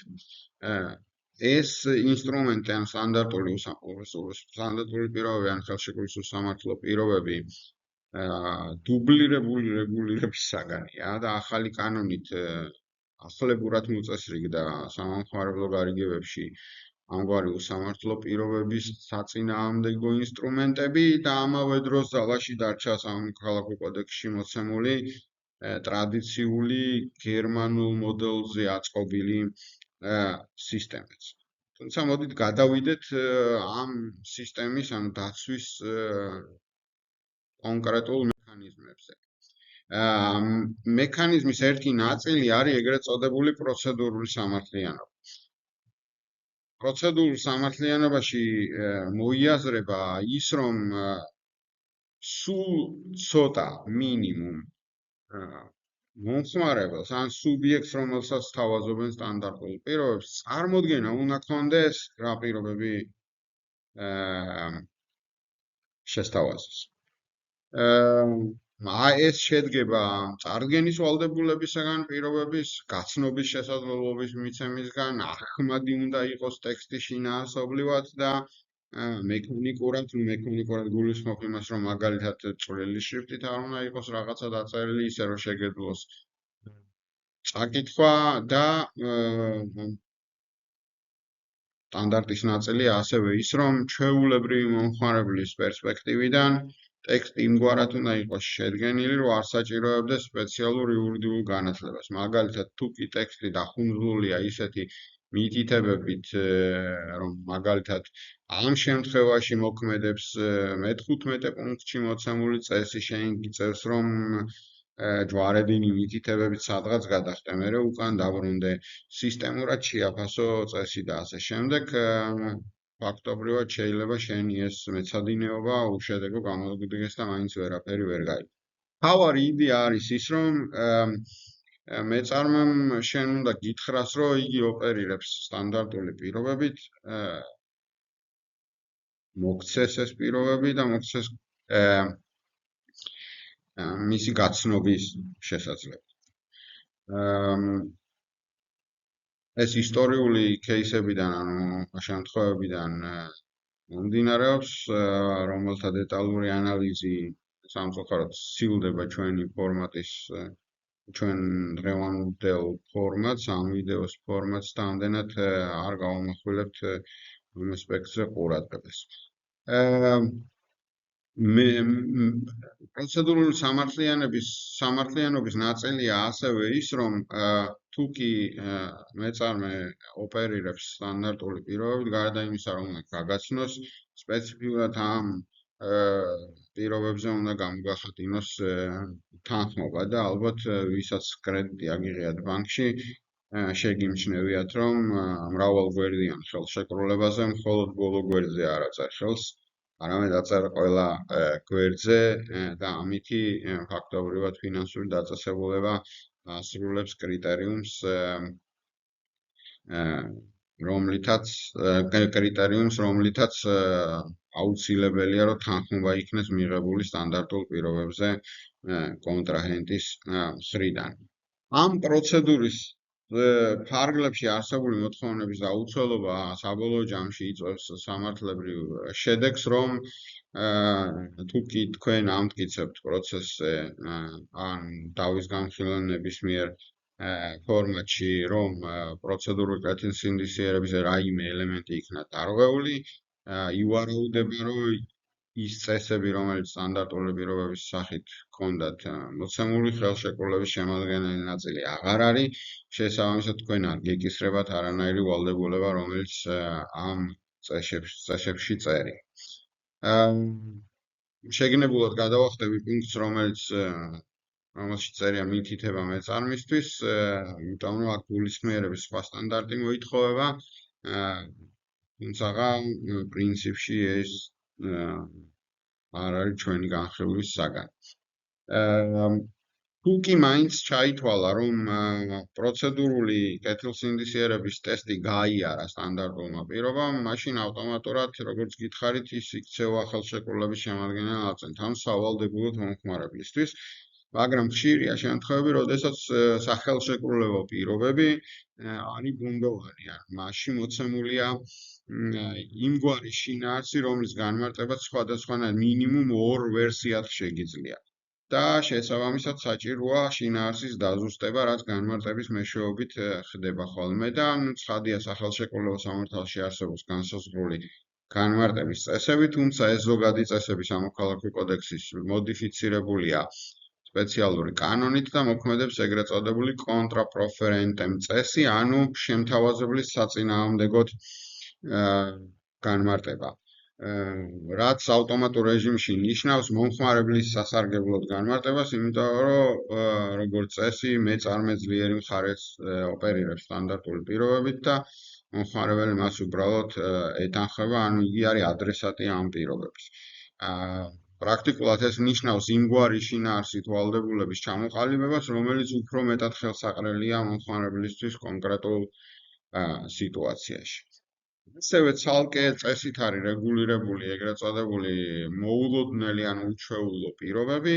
ეს ინსტრუმენტი ან სტანდარტული პირობები ან ხელშეკრულების უსამართლო პირობები დუბლირებული რეგულირების საგანია და ახალი კანონით ახლებურად მოწესრიგდა სამომხმარებლო გარიგებებში ამგვარი უსამართლო პირობების საწინააღმდეგო ინსტრუმენტები და ამავე დროს ძალაში დარჩა სამოქალაქო კოდექსში მოცემული ტრადიციული გერმანულ მოდელზე აწყობილი სისტემაც. თუმცა მოდით გადავიდეთ ამ სისტემის, ანუ დაცვის კონკრეტულ მექანიზმებზე. მექანიზმის ერთი ნაწილი არის ეგრეთ წოდებული პროცედურული სამართლიანობა. პროცედურულ სამართლიანობაში მოიაზრება ის, რომ სულ ცოტა მინიმუმ მომხმარებელს ან სუბიექტს, რომელსაც თავაზობენ სტანდარტულ პირობებს, წარმოდგენა უნდა ქონდეს რა პირობები შესთავაზოს. ეს შედგება წარდგენის ვალდებულებისგან, პირობების გაცნობის შესაძლებლობის მიცემისგან, ახმადი უნდა იყოს ტექსტი შინაარსობრივად და მექანიკურად გულისხმობ იმას, რომ მაგალითად წვრილი შრიფტით არ უნდა იყოს რაღაცა დაწერილი, ისე რომ შეგეძლოს წაკითხვა და სტანდარტის ნაწილია ასევე ის, რომ ჩვეულებრივი მომხმარებლის პერსპექტივიდან ტექსტი იმგვარად უნდა იყოს შედგენილი, რომ არ საჭიროებდეს სპეციალურ იურიდიულ განათლებას. მაგალითად, თუ კი ტექსტი დახუნძლულია ისეთი მითითებებით, რომ მაგალითად ამ შემთხვევაში მოქმედებს მე-15 პუნქტში მოცემული წესი, შენ გიწევს, რომ ჯვარედინი მითითებებით სადღაც გადახტე, მერე უკან დაბრუნდე, სისტემურად შეაფასო წესი და ასე შემდეგ. ფაქტობრივად შეიძლება შენი ეს მეცადინეობა უშედეგო გამოდგეს და მაინც ვერაფერი ვერ გაიგო. თავარი იდეა არის ის, რომ მეწარმემ შენ უნდა გითხრას, რომ იგი ოპერირებს სტანდარტული პირობებით, მოგცეს ეს პირობები და მოგცეს მისი გაცნობის შესაძლებლობა. ეს ისტორიული кейსებიდან, ანუ შემთხვევებიდან მომდინარეობს, რომელთა დეტალური ანალიზი სამწუხაროდ სცილდება ჩვენი ფორმატის ჩვენ დღევანდელ ფორმატს, ამ ვიდეოს ფორმატს და ამდენად არ გავამახვილებთ ამ ასპექტზე ყურადღებას. პროცედურული სამართლიანობის ნაწილია ასევე ის, რომ თუ კი მეწარმე ოპერირებს სტანდარტული პირობებით, გარდა იმისა, რომ გაგაცნოს, სპეციფიკურად ამ პირობებზე უნდა გამოგახატინოს თანხმობა და ალბათ ვისაც კრედიტი აგიღიათ ბანკში, შეგიმჩნევიათ, რომ მრავალგვერდიან ხელშეკრულებაზე მხოლოდ ბოლო გვერდზე არ აწერთ ხელს, არამედ აწერთ ყველა გვერდზე და ამითი ფაქტობრივად ფინანსური დაწესებულება ასრულებს კრიტერიუმს, რომლითაც აუცილებელია, რომ თანხმობა იქნეს მიღებული სტანდარტულ პირობებზე კონტრაჰენტის მხრიდან. ამ პროცედურის ფარგლებში არსებული მოთხოვნების დაუცველობა საბოლოო ჯამში იწვევს სამართლებრივ შედეგს, რომ თუ კი თქვენ ამტკიცებთ პროცესზე ან დავის განხილვა ნებისმიერ ფორმატში, რომ პროცედურული კეთილსინდისიერების რაიმე ელემენტი იქნა დარღვეული, ივარაუდება, რომ ის წესები, რომელიც სტანდარტული პირობების სახით ჰქონდათ მოცემული, ხელშეკრულების შემადგენელი ნაწილი აღარ არის, შესაბამისად თქვენ არ გეკისრებათ არანაირი ვალდებულება, რომელიც ამ წესებში წერია. შეგნებულად გადავახტები პუნქტს, რომელშიც წერია მითითება მეწარმისთვის, იმიტომ რომ აქ გულისხმიერების სხვა სტანდარტი მოითხოვება, თუმცა პრინციპში ეს არ არის ჩვენი განხილვის საგანი. თუ კი მაინც ჩაითვალა, რომ პროცედურული კეთილსინდისიერების ტესტი გაიარა სტანდარტულმა პირობამ, მაშინ ავტომატურად, როგორც გითხარით, ის იქცევა ხელშეკრულების შემადგენელ ნაწილად, ამ სავალდებულოდ მომხმარებლისთვის. მაგრამ ხშირია შემთხვევები, როდესაც სახელშეკრულებო პირობები არის ბუნდოვანი, მასში მოცემულია იმგვარი შინაარსი, რომლის განმარტებაც სხვადასხვანაირ მინიმუმ 2 ვერსიად შეგიძლია. და შესაბამისად საჭიროა შინაარსის დაზუსტება, რაც განმარტების მეშვეობით ხდება ხოლმე და ცხადია სახელშეკრულებო სამართალში არსებობს განსაზღვრული განმარტების წესები, თუმცა ეს ზოგადი წესები სამოქალაქო კოდექსის მოდიფიცირებულია სპეციალური კანონით და მოქმედებს ეგრეთ წოდებული კონტრაპროფერენტემ წესი, ანუ შემთავაზებლის საწინააღმდეგოდ განმარტება. რაც ავტომატურ რეჟიმში ნიშნავს მომხმარებლის სასარგებლოდ განმარტებას, იმიტომ რომ როგორც წესი მეწარმე ძლიერი მხარეს ოპერირებს სტანდარტული პირობებით და მომხმარებელი მას უბრალოდ ეთანხმება, ანუ იგი არის ადრესატი ამ პირობების. პრაქტიკულად ეს ნიშნავს იმგვარი შინაარსით ვალდებულების ჩამოყალიბებას, რომელიც უფრო მეტად ხელსაყრელია მომხმარებლისთვის კონკრეტულ სიტუაციაში. ასევე ცალკე წესით არის რეგულირებული ეგრეთ წოდებული მოულოდნელი ან უჩვეულო პირობები,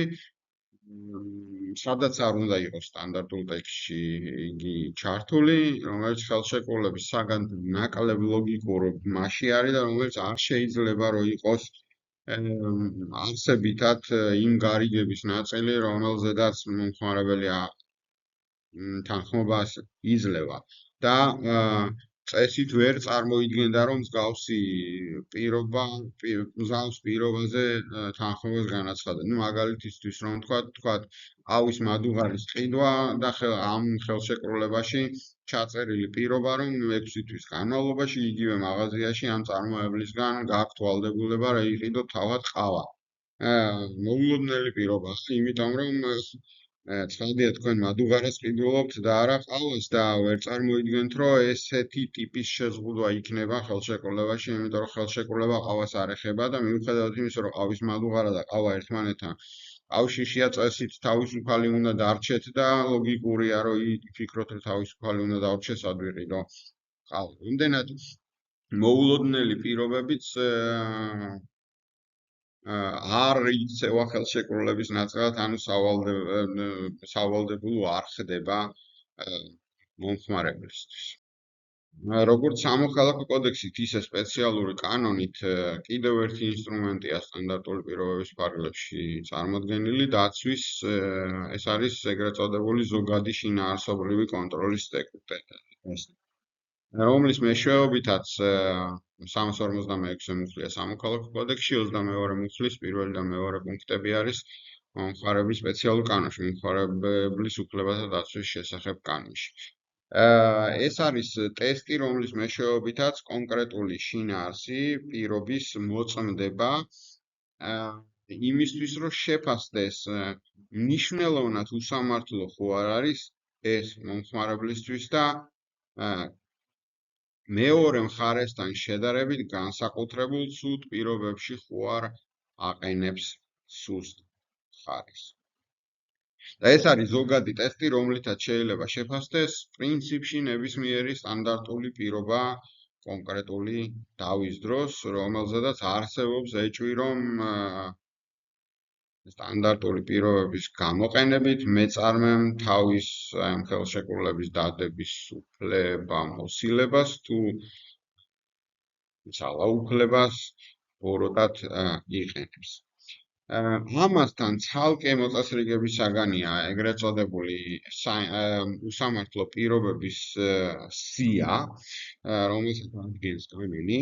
სადაც არ უნდა იყოს სტანდარტულ ტექსტში იგი ჩართული, რომელიც ხელშეკრულების საგანძო ნაკლებ ლოგიკურ მასში არის და რომელიც არ შეიძლება რომ იყოს არსებითად იმ გარიგების ნაწილი, რომელზედაც მომხმარებელი თანხმობას იძლევა და წესით ვერ წარმოიდგენდა, რომ მსგავს პირობაზე თანხმობას განაცხადა. მაგალითისთვის რომ თქვათ, აუის მადუღარის ყიდვა და ამ ხელშეკრულებაში ჩაწერილი პირობა, რომ 6 თვის განმავლობაში იგივე მაღაზიაში ამ წარმოებლისგან გააქვთ ვალდებულება, რომ იყიდოთ თავად ყავა. მოულოდნელი პირობა, იმიტომ რომ ცხადია თქვენ მადუღარას ყიდულობთ და არა ყავას და ვერ წარმოიდგენთ, რომ ესეთი ტიპის შეზღუდვა იქნება ხელშეკრულებაში, იმიტომ რომ ხელშეკრულება ყავას არ ეხება და მიუხედავად იმისა, რომ ყავის მადუღარა და ყავა ერთმანეთთან კავშირშია, წესით თავისუფალი უნდა დარჩეთ და ლოგიკურია, რომ იფიქროთ, რომ თავისუფალი უნდა დარჩეს, სად ვიყიდო ყავა. იმდენად მოულოდნელი პირობებიც არ იქცევა ხელშეკრულების ნაწილად, ანუ სავალდებულო არ ხდება მომხმარებლისთვის. როგორც სამოქალაქო კოდექსით, ისე სპეციალური კანონით კიდევ ერთი ინსტრუმენტია სტანდარტული პირობების ფარგლებში წარმოდგენილი დაცვის, ეს არის ეგრეთ წოდებული ზოგადი შინაარსობრივი კონტროლის ტექსტი, რომლის მეშვეობითაც 346 მუხლია სამოქალაქო კოდექსში, 22 მუხლის პირველი და მეორე პუნქტები არის მომხმარებლის სპეციალურ კანონში, მომხმარებლის უფლებათა დაცვის შესახებ კანონში. ეს არის ტესტი, რომლის მეშვეობითაც კონკრეტული შინაარსი პირობის მოწმდება იმისთვის, რომ შეფასდეს მნიშვნელოვნად უსამართლო ხო არ არის ეს მომხმარებლისთვის და მეორე მხარესთან შედარებით განსაკუთრებულ ცუდ პირობებში ხო არ აყენებს სუსტ ხარისხს. და ეს არის ზოგადი ტესტი, რომლითაც შეიძლება შეფასდეს პრინციპში ნებისმიერი სტანდარტული პირობა კონკრეტული დავის დროს, რომელზედაც არსებობს ეჭვი, რომ სტანდარტული პირობების გამოყენებით მეწარმემ თავის ხელშეკრულების დადების უფლება მოსილებას თუ ძალაუფლებას ბოროტად იყენებს. ამასთან ცალკე მოწესრიგების საგანია ეგრეთ წოდებული უსამართლო პირობების სია, რომელსაც ადგენს კანონი.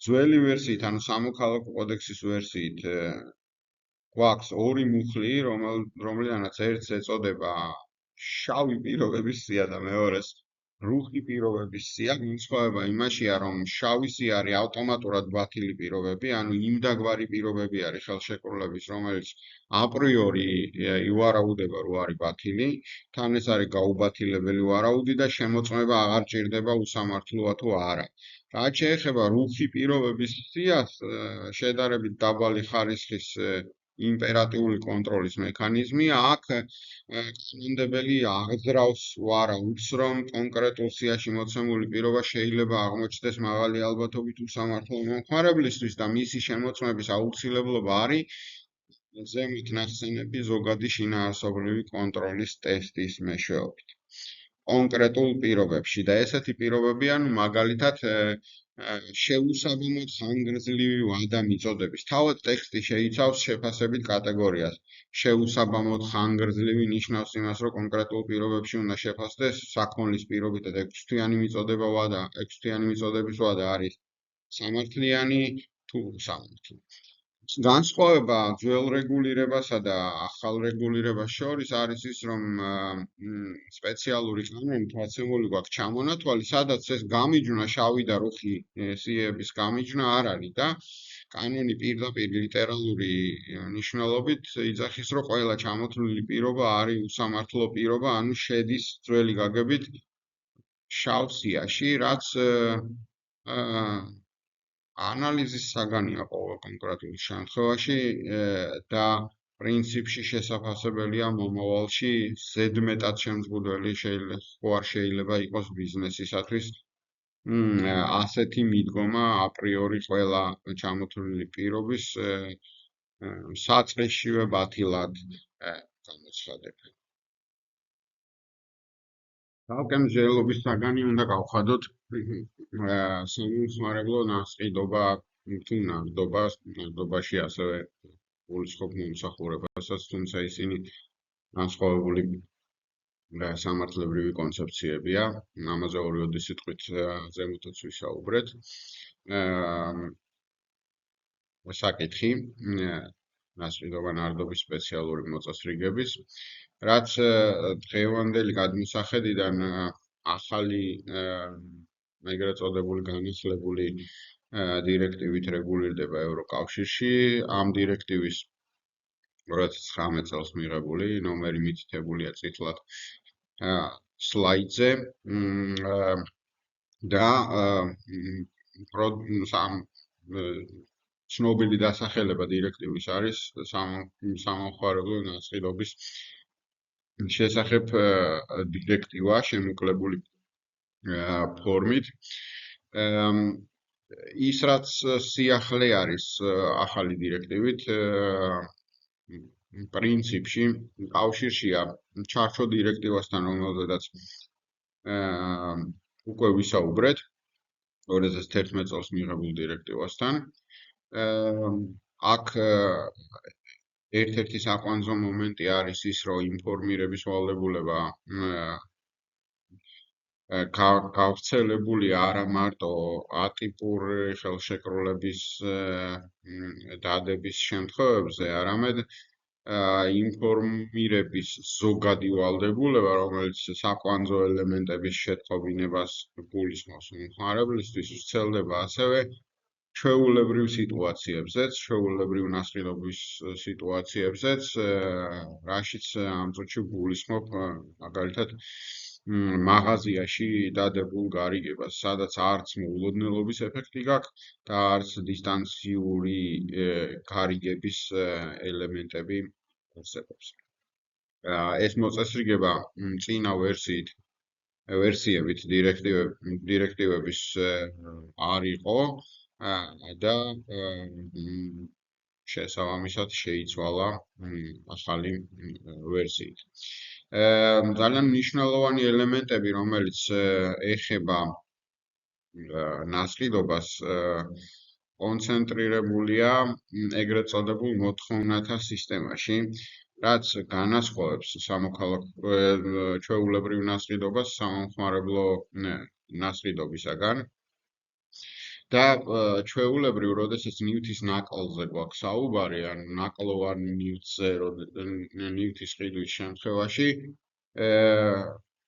ძველი ვერსიით, ანუ სამოქალაქო კოდექსის ვერსიით გვაქვს ორი მუხლი, რომლიდანაც ერთს ეწოდება შავი პირობების სია და მეორეს რუხი პირობების სია. განსხვავება იმაშია, რომ შავი სია არის ავტომატურად ბათილი პირობები, ანუ იმდაგვარი პირობები არის ხელშეკრულების, რომელიც აპრიორი ივარაუდება, რომ არის ბათილი, თან ეს არის გაუბათილებელი ვარაუდი და შემოწმება აღარ ჭირდება უსამართლოა თუ არა. რაც შეეხება რუხი პირობების სიას, შედარებით დაბალი ხარისხის იმპერატიული კონტროლის მექანიზმი, აქ კანონმდებელი აღძრავს ვარაუდს, რომ კონკრეტულ სიაში მოცემული პირობა შეიძლება აღმოჩნდეს მაღალი ალბათობით უსამართლო მომხმარებლისთვის და მისი შემოწმების აუცილებლობა არის ზემოთ ნახსენები ზოგადი შინაარსობრივი კონტროლის ტესტის მეშვეობით. კონკრეტულ პირობებში და ესეთი პირობები, ანუ მაგალითად შეუსაბამოდ ხანგრძლივი ვადა მიწოდების. თავად ტექსტი შეიცავს შეფასებით კატეგორიას. შეუსაბამოდ ხანგრძლივი ნიშნავს იმას, რომ კონკრეტულ პირობებში უნდა შეფასდეს საქონლის პირობითად 6 თვიანი მიწოდება ვადა, 6 თვიანი მიწოდების ვადა არის სამართლიანი თუ უსამართლო. განსხვავება ძველ რეგულირებასა და ახალ რეგულირებას შორის არის ის, რომ სპეციალური კანონით მოცემული გვაქვს ჩამონათვალი, სადაც ეს გამიჯვნა შავი და რუხი სიების გამიჯვნა არ არის და კანონი პირდაპირ ლიტერალური მნიშვნელობით იძახის, რომ ყველა ჩამოთვლილი პირობა არის უსამართლო პირობა, ანუ შედის ძველი გაგებით შავ სიაში, რაც ანალიზის საგანია ყოველ კონკრეტულ შემთხვევაში და პრინციპში შესაძლებელია მომავალში ზედმეტად შემზღუდველი შეიძლება იყოს ბიზნესისათვის ასეთი მიდგომა აპრიორი ყველა ჩამოთვლილი პირობის საწყისშივე ბათილად გამოცხადება. ცალკე მსჯელობის საგანი უნდა გავხადოთ სამომხმარებლო ნასყიდობა თუ ნაგდობაში ასევე გულისხმობ მომსახურებასაც, თუმცა ისინი განსხვავებული სამართლებრივი კონცეფციებია. ამაზე ორი სიტყვით ზემოთაც ვისაუბრეთ. საკითხი ნასყიდობა ნარდობის სპეციალური მოწესრიგების, რაც დღევანდელი გადმოსახედიდან ახალი ეგრეთ წოდებული განახლებული დირექტივით რეგულირდება ევროკავშირში. ამ დირექტივის 2019 წელს მიღებული ნომერი მითითებულია წითლად სლაიდზე და ცნობილი დასახელება დირექტივის არის სამომხმარებლო ნასყიდობის შესახებ დირექტივა შემოკლებული ფორმით. ის რაც სიახლე არის ახალი დირექტივით პრინციპში კავშირშია ჩარჩო დირექტივასთან, რომელზედაც უკვე ვისაუბრეთ 2011 წელს მიღებულ დირექტივასთან. აქ ერთ-ერთი საკვანძო მომენტი არის ის, რომ ინფორმირების ვალდებულება გავრცელებული არა მარტო ატიპური ხელშეკრულების დადების შემთხვევებზე, არამედ ინფორმირების ზოგადი ვალდებულება, რომელიც საკვანძო ელემენტების შეტყობინებას გულისხმობს მომხმარებლისთვის, ვრცელდება ასევე ჩვეულებრივ სიტუაციებზეც, ჩვეულებრივ ნასყიდობის სიტუაციებზეც, რაშიც ამ წუთში გულისხმობ მაგალითად მაღაზიაში დადებულ გარიგებას, სადაც არც მოულოდნელობის ეფექტი გაქვს და არც დისტანციური გარიგების ელემენტები არსებობს. ეს მოწესრიგება წინა ვერსიებით დირექტივების არ იყო და შესაბამისად შეიცვალა ახალი ვერსიით. ძალიან მნიშვნელოვანი ელემენტები, რომელიც ეხება ნასყიდობას, კონცენტრირებულია ეგრეთ წოდებულ მოთხოვნათა სისტემაში, რაც განასხვავებს სამოქალაქო ჩვეულებრივ ნასყიდობას სამომხმარებლო ნასყიდობისაგან. და ჩვეულებრივ, როდესაც ნივთის ნაკლზე გვაქვს საუბარი, ან ნაკლოვან ნივთზე, ნივთის ყიდვის შემთხვევაში,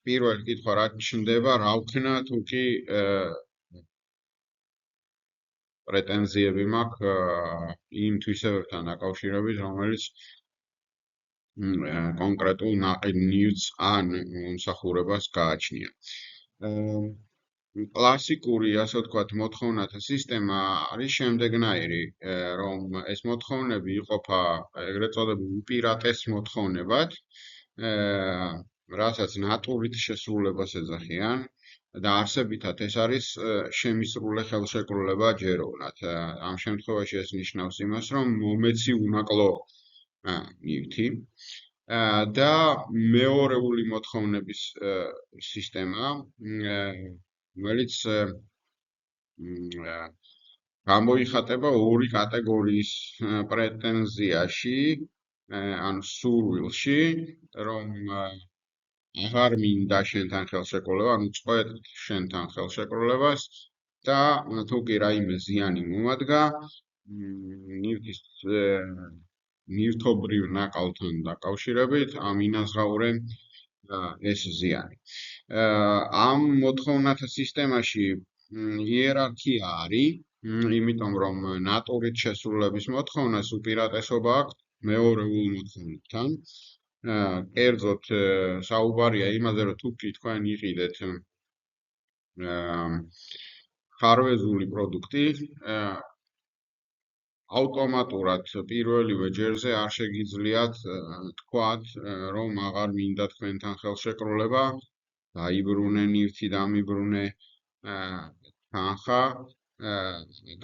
პირველი კითხვა რა ჩნდება, რა ვქნა თუ კი პრეტენზიები მაქვს იმ თვისებებთან დაკავშირებით, რომელიც კონკრეტულ ნივთს ან მომსახურებას გააჩნია. კლასიკური, ასე ვთქვათ, მოთხოვნათა სისტემა არის შემდეგნაირი, რომ ეს მოთხოვნები იყოფა ეგრეთ წოდებულ უპირატეს მოთხოვნებად, რასაც ნატურით შესრულებას ეძახიან და არსებითად ეს არის შემისრულე ხელშეკრულება ჯეროვნად. ამ შემთხვევაში ეს ნიშნავს იმას, რომ მომეცი უნაკლო ნივთი და მეორეული მოთხოვნების სისტემა, რომელიც გამოიხატება ორი კატეგორიის პრეტენზიაში, ან სურვილში, რომ აღარ მინდა შენთან ხელშეკრულება, ანუ წყვეტ შენთან ხელშეკრულებას და თუ კი რაიმე ზიანი მომადგა, ნივთობრივ ნაკლთან დაკავშირებით, ამინაზღაურე ეს ზიანი. ამ მოთხოვნათა სისტემაში იერარქია არის, იმიტომ რომ ნატურით შესრულების მოთხოვნას უპირატესობა აქვს მეორეულ მოთხოვნებთან. კერძოდ საუბარია იმაზე, რომ თუ კი თქვენ იყიდეთ ხარვეზული პროდუქტი, ავტომატურად პირველივე ჯერზე არ შეგიძლიათ თქვათ, რომ აღარ მინდა თქვენთან ხელშეკრულება, დაიბრუნე ნივთი, დამიბრუნე თანხა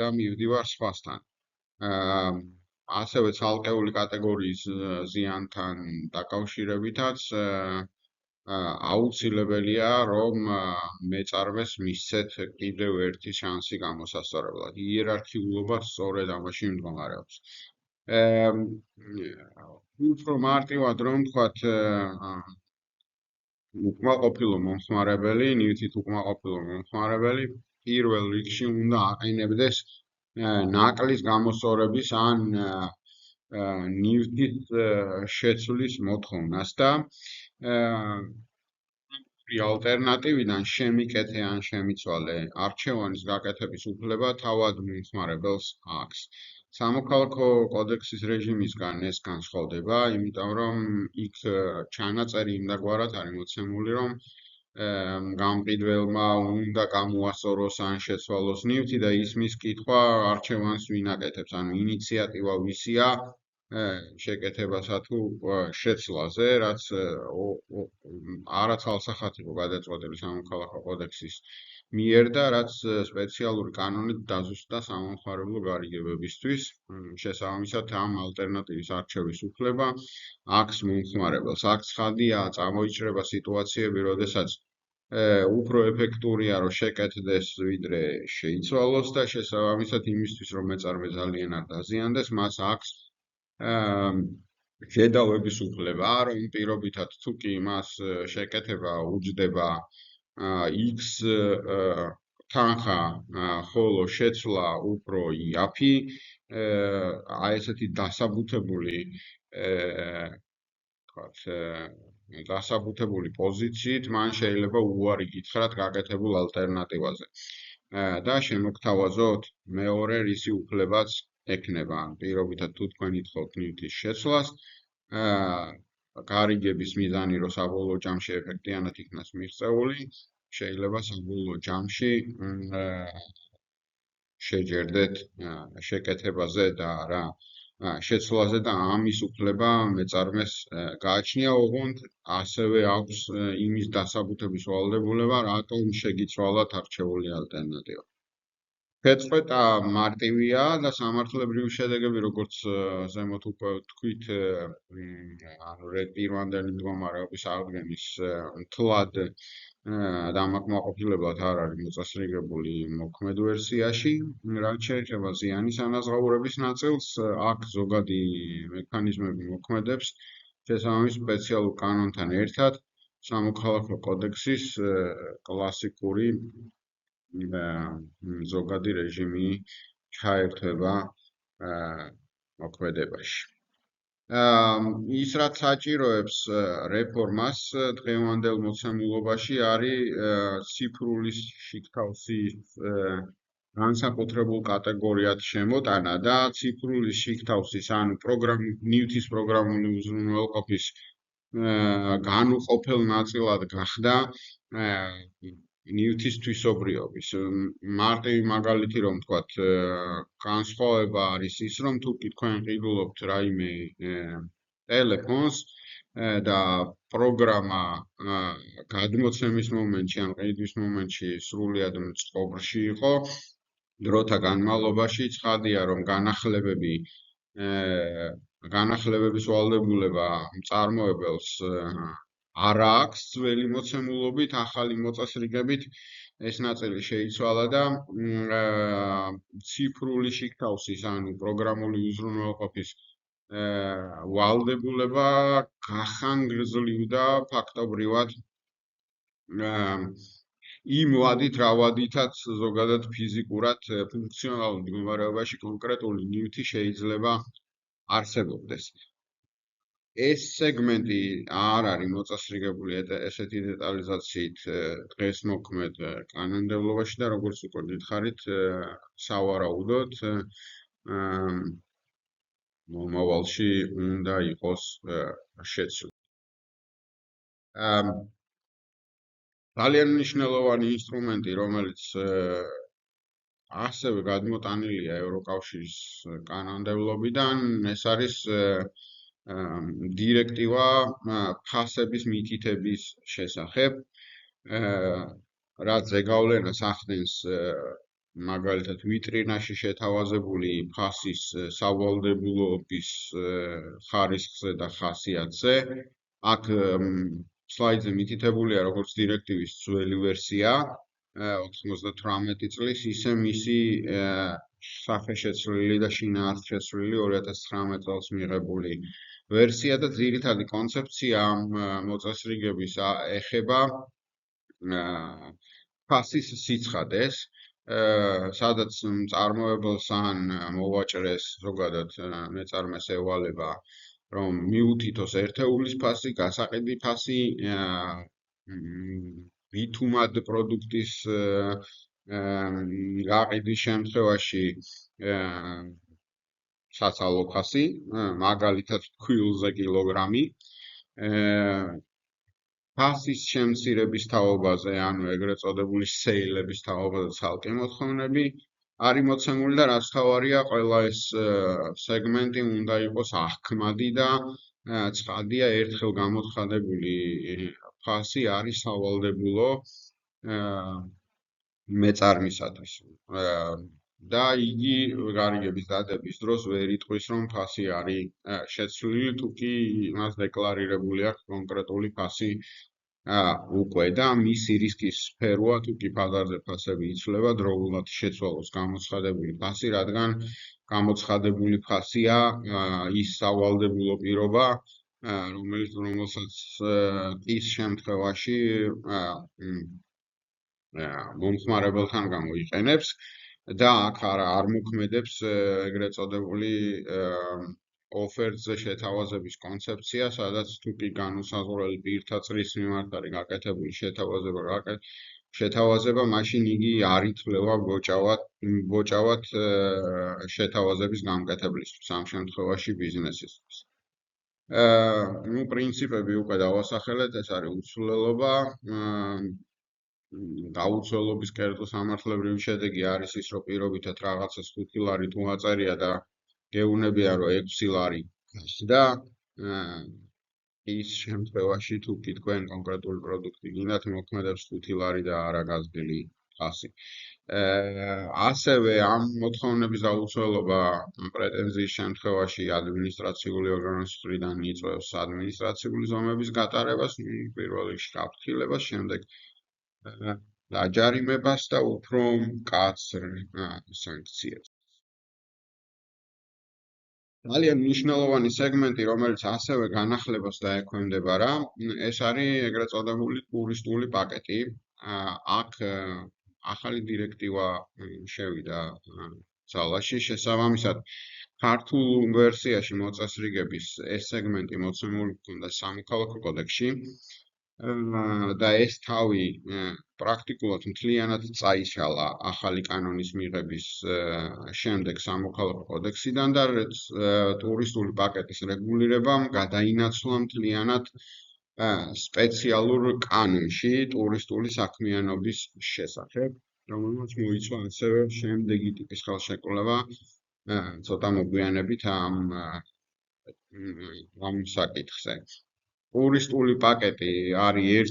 და მივდივარ სხვასთან. ასევე ცალკეული კატეგორიის ზიანთან დაკავშირებითაც აუცილებელია, რომ მეწარმეს მისცეთ კიდევ ერთი შანსი გამოსასწორებლად. იერარქიულობა სწორედ ამაში მდგომარეობს. უფრო მარტივად რომ ვთქვათ, უკმაყოფილო მომხმარებელი, ნივთით უკმაყოფილო მომხმარებელი პირველ რიგში უნდა აყენებდეს ნაკლის გამოსწორების ან ნივთის შეცვლის მოთხოვნას და ალტერნატივიდან შემიკეთე ან შემიცვალე არჩევანის გაკეთების უფლება თავად მომხმარებელს აქვს. სამოქალაქო კოდექსის რეჟიმისგან ეს განსხვავდება, იმიტომ რომ იქ ჩანაწერი იმდაგვარად არის მოცემული, რომ გამყიდველმა უნდა გამოასწოროს ან შეცვალოს ნივთი და ისმის კითხვა არჩევანს ვინ აკეთებს, ანუ ინიციატივა ვისია შეკეთებასა თუ შეცვლაზე, რაც არა ცალსახად იყო გადაწყვეტილი სამოქალაქო კოდექსის მიერ და რაც სპეციალური კანონით დაზუსტდა სამომხმარებლო გარიგებებისთვის. შესაბამისად, ამ ალტერნატივის არჩევის უფლება აქვს მომხმარებელს. აქ ცხადია, წამოიჭრება სიტუაციები, როდესაც უფრო ეფექტურია რომ შეკეთდეს ვიდრე შეიცვალოს და შესაბამისად იმისთვის რომ მეწარმე ძალიან არ დაზიანდეს მას აქვს შედავების უფლება რომ პირობითად თუ კი მას შეკეთება უჯდება X თანხა ხოლო შეცვლა უფრო იაფი აი ესეთი დასაბუთებული დასაბუთებული პოზიციით მან შეიძლება უარი გითხრათ გაკეთებულ ალტერნატივაზე. და შემოგთავაზოთ მეორე რისი უფლებაც ექნება. პირობითად თუ თქვენ ითხოვთ ნივთის შეცვლას, გარიგების მიზანი რომ საბოლოო ჯამში ეფექტიანად იქნას მიღწეული, შეიძლება საბოლოო ჯამში შეჯერდეთ შეკეთებაზე და რა შეცვლაზე და ამის უფლება მეწარმეს გააჩნია, ოღონდ ასევე აქვს იმის დასაბუთების ვალდებულება, რატომ შეგიცვალათ არჩეული ალტერნატივა. შეწყვეტა მარტივია და სამართლებრივი შედეგები, როგორც ზემოთ უკვე თქვით, პირვანდელი მდგომარეობის აღდგენის მთლად დამაკმაყოფილებლად არ არის მოწესრიგებული მოქმედ ვერსიაში, რაც შეეხება ზიანის ანაზღაურების ნაწილს, აქ ზოგადი მექანიზმები მოქმედებს შესაბამის სპეციალურ კანონთან ერთად სამოქალაქო კოდექსის კლასიკური ზოგადი რეჟიმი ჩაერთვება მოქმედებაში. ის რაც საჭიროებს რეფორმას დღევანდელ მოცემულობაში არის ციფრული შიგთავსის განსაკუთრებულ კატეგორიად შემოტანა და ციფრული შიგთავსის ანუ ნივთის პროგრამული უზრუნველყოფის განუყოფელ ნაწილად გახდა ნივთის თვისობრიობის. მარტივი მაგალითი რომ ვთქვათ, განსხვავება არის ის, რომ თუ კი თქვენ ყიდულობთ რაიმე ტელეფონს და პროგრამა გადმოცემის მომენტში ან ყიდვის მომენტში სრულიად მწყობრში იყო, დროთა განმავლობაში ცხადია, რომ განახლებების ვალდებულება მწარმოებელს არ აქვს ძველი მოცემულობით, ახალი მოწესრიგებით ეს ნაწილი შეიცვალა და ციფრული შიგთავსის ანუ პროგრამული უზრუნველყოფის ვალდებულება გახანგრძლივდა ფაქტობრივად იმ ვადით, რა ვადითაც ზოგადად ფიზიკურად ფუნქციონალურ მდგომარეობაში კონკრეტული ნივთი შეიძლება არსებობდეს. ეს სეგმენტი არ არის მოწესრიგებული ესეთი დეტალიზაციით დღეს მოქმედ კანონმდებლობაში და როგორც უკვე გითხარით, სავარაუდოდ მომავალში უნდა იყოს შეცვლილი. ძალიან მნიშვნელოვანი ინსტრუმენტი, რომელიც ასევე გადმოტანილია ევროკავშირის კანონმდებლობიდან, ეს არის დირექტივა ფასების მითითების შესახებ, რაც ზეგავლენას ახდენს მაგალითად ვიტრინაში შეთავაზებული ფასის სავალდებულოების ხარისხზე და ხასიათზე. აქ სლაიდზე მითითებულია როგორც დირექტივის ძველი ვერსია 98 წლის, ისე მისი სახეშეცვლილი და შინაარსშეცვლილი 2019 წელს მიღებული ვერსია და ძირითადი კონცეფცია ამ მოწესრიგების ეხება ფასის სიცხადეს, სადაც მწარმოებელს ან მოვაჭრეს ზოგადად მეწარმეს ევალება რომ მიუთითოს ერთეულის ფასი, გასაყიდი ფასი, ბითუმად პროდუქტის გაყიდის შემთხვევაში საცალო ფასი, მაგალითად ქვილზე კილოგრამი, ფასის შემცირების თაობაზე, ანუ ეგრეთ წოდებული სეილების თაობაზე ცალკე მოთხოვნები არის მოცემული და რაც თავარია, ყველა ეს სეგმენტი უნდა იყოს აღქმადი და ცხადია ერთხელ გამოცხადებული ფასი არის სავალდებულო მეწარმისათვის. და იგი გარიგების დადების დროს ვერ იტყვის, რომ ფასი არის შეცვლილი, თუ კი მას დეკლარირებული აქვს კონკრეტული ფასი უკვე და მისი რისკის სფეროა თუ კი ბაზარზე ფასები იცვლება დროულად შეცვალოს გამოცხადებული ფასი, რადგან გამოცხადებული ფასია ის სავალდებულო პირობა, რომელსაც ის შემთხვევაში მომხმარებელთან გამოიყენებს და აქ არ მოქმედებს ეგრეთ წოდებული ოფერტზე შეთავაზების კონცეფცია, სადაც თუ კი განუსაზღვრელი პირთა წრის მიმართ არის გაკეთებული შეთავაზება, მაშინ იგი არ ითვლება ბოჭავად შეთავაზების გამკეთებლისთვის, ამ შემთხვევაში ბიზნესისთვის. პრინციპები უკვე დავასახელეთ, ეს არის უცვლელობა, გაუცვლელობის კერძო სამართლებრივი შედეგი არის ის, რომ პირობითად რაღაცას 5 ლარი თუ აწერია და გეუბნებიან, რომ 6 ლარი გახდა, ის შემთხვევაში თუ კი თქვენ კონკრეტული პროდუქტი გინდათ, მოქმედებს 5 ლარი და არა გაზრდილი ფასი. ასევე ამ მოთხოვნების დაუცველობა პრეტენზიის შემთხვევაში ადმინისტრაციული ორგანოს მხრიდან იწვევს ადმინისტრაციული ზომების გატარებას, პირველ რიგში გაფრთხილებას, შემდეგ დაჯარიმებას და უფრო მკაცრ სანქციებს. ძალიან მნიშვნელოვანი სეგმენტი, რომელიც ასევე განახლებას დაექვემდებარა, ეს არის ეგრეთ წოდებული ტურისტული პაკეტი. აქ ახალი დირექტივა შევიდა ძალაში, შესაბამისად ქართულ ვერსიაში მოწესრიგების ეს სეგმენტი მოცემული ჰქონდა სამოქალაქო კოდექსში და ეს თავი პრაქტიკულად მთლიანად წაიშალა ახალი კანონის მიღების შემდეგ სამოქალაქო კოდექსიდან და ტურისტული პაკეტის რეგულირებამ გადაინაცვლა მთლიანად სპეციალურ კანონში ტურისტული საქმიანობის შესახებ, რომელმაც მოიცვა ასევე შემდეგი ტიპის ხელშეკრულება ცოტა მოგვიანებით ამ საკითხზე. ტურისტული პაკეტი არის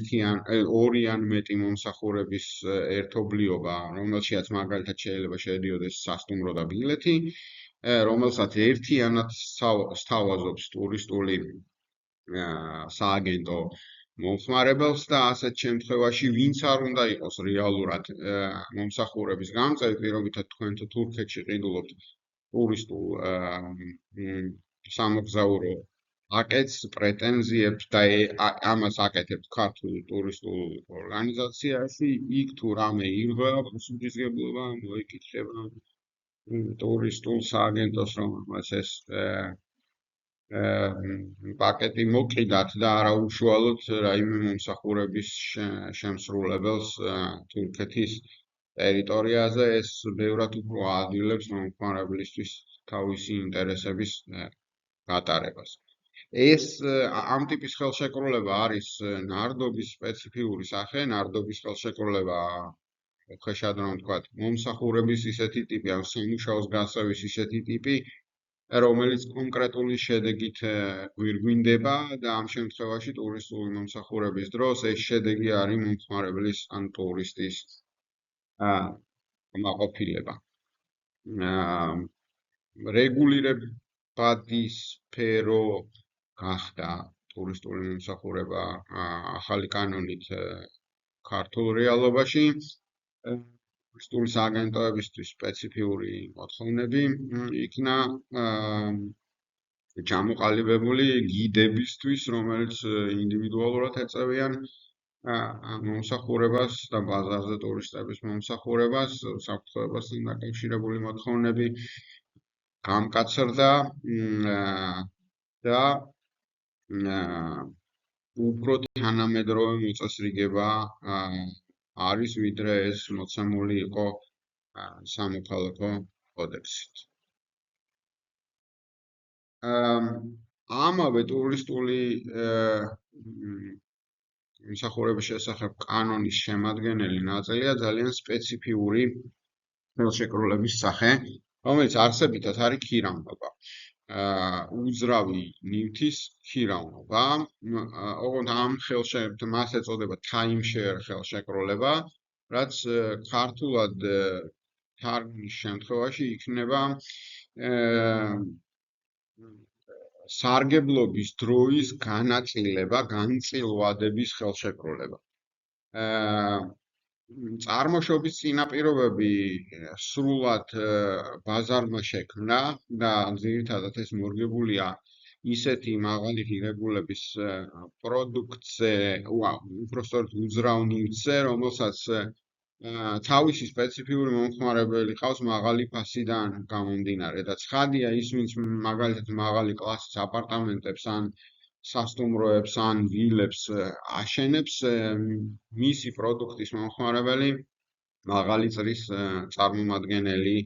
ორი ან მეტი მომსახურების ერთობლიობა, რომელშიაც მაგალითად შეიძლება შედიოდეს სასტუმრო და ბილეთი, რომელსაც ერთიანად სთავაზობს ტურისტული სააგენტო მომხმარებელს და ასეთ შემთხვევაში ვინც არ უნდა იყოს რეალურად მომსახურების გამწევი, პირობითად თქვენ თურქეთში ყიდულობთ ტურისტულ სამოგზაურო აკეთს პრეტენზიებს და ამას აკეთებს ქართულ ტურისტულ ორგანიზაციაში, იქ თუ რამე ირღვევა პასუხისმგებლობა მოიკითხება ტურისტულ სააგენტოს, რომელმაც ეს პაკეტი მოკიდათ და არა უშუალოდ რაიმე მომსახურების შემსრულებელს თურქეთის ტერიტორიაზე, ეს ბევრად უფრო აადვილებს მომხმარებლისთვის თავისი ინტერესების გატარებას. ეს ამ ტიპის ხელშეკრულება არის ნარდობის სპეციფიური სახე, ნარდობის ხელშეკრულება უხეშად რომ ვთქვათ, მომსახურების ისეთი ტიპი, ან სამუშაოს გასწევის ისეთი ტიპი, რომელიც კონკრეტული შედეგით გვირგვინდება და ამ შემთხვევაში ტურისტული მომსახურების დროს ეს შედეგი არის მომხმარებლის ან ტურისტის მაყოფილება. რეგულირებადი სფერო გახდა ტურისტული მომსახურება ახალი კანონით ქართულ რეალობაში. ტურისტული სააგენტოებისთვის სპეციფიური მოთხოვნები იქნა ჩამოყალიბებული გიდებისთვის, რომელიც ინდივიდუალურად ეწევიან მომსახურებას და ბაზარზე ტურისტების მომსახურებას, საფრთხეებასთან დაკავშირებული მოთხოვნები გამკაცრდა და უფრო თანამედროვე მოწესრიგება არის, ვიდრე ეს მოცემული იყო სამოქალაქო კოდექსით. ამავე ტურისტული მომსახურების შესახებ კანონის შემადგენელი ნაწილია ძალიან სპეციფიური ხელშეკრულების სახე, რომელიც არსებითად არის ქირავნობა. უძრავი ნივთის ქირავნობა, ოღონდ ამ მას ეწოდება timeshare ხელშეკრულება, რაც ქართულად თარგმნის შემთხვევაში იქნება სარგებლობის დროის განაწილება, განწილვადების ხელშეკრულება. წარმოშობის წინაპირობები სრულად ბაზარმა შექმნა და ძირითადად ეს მორგებულია ისეთი მაღალი ღირებულების პროდუქტზე, უпростоრად უძრავ ნივთზე, რომელსაც თავისი სპეციფიური მომხმარებელი ყავს მაღალი ფასიდან გამომდინარე და ცხადია ის, ვინც მაგალითად მაღალი კლასის აპარტამენტებს ან სასტუმროებს ან ვილებს აშენებს, მისი პროდუქტის მომხმარებელი მაღალი წრის წარმომადგენელი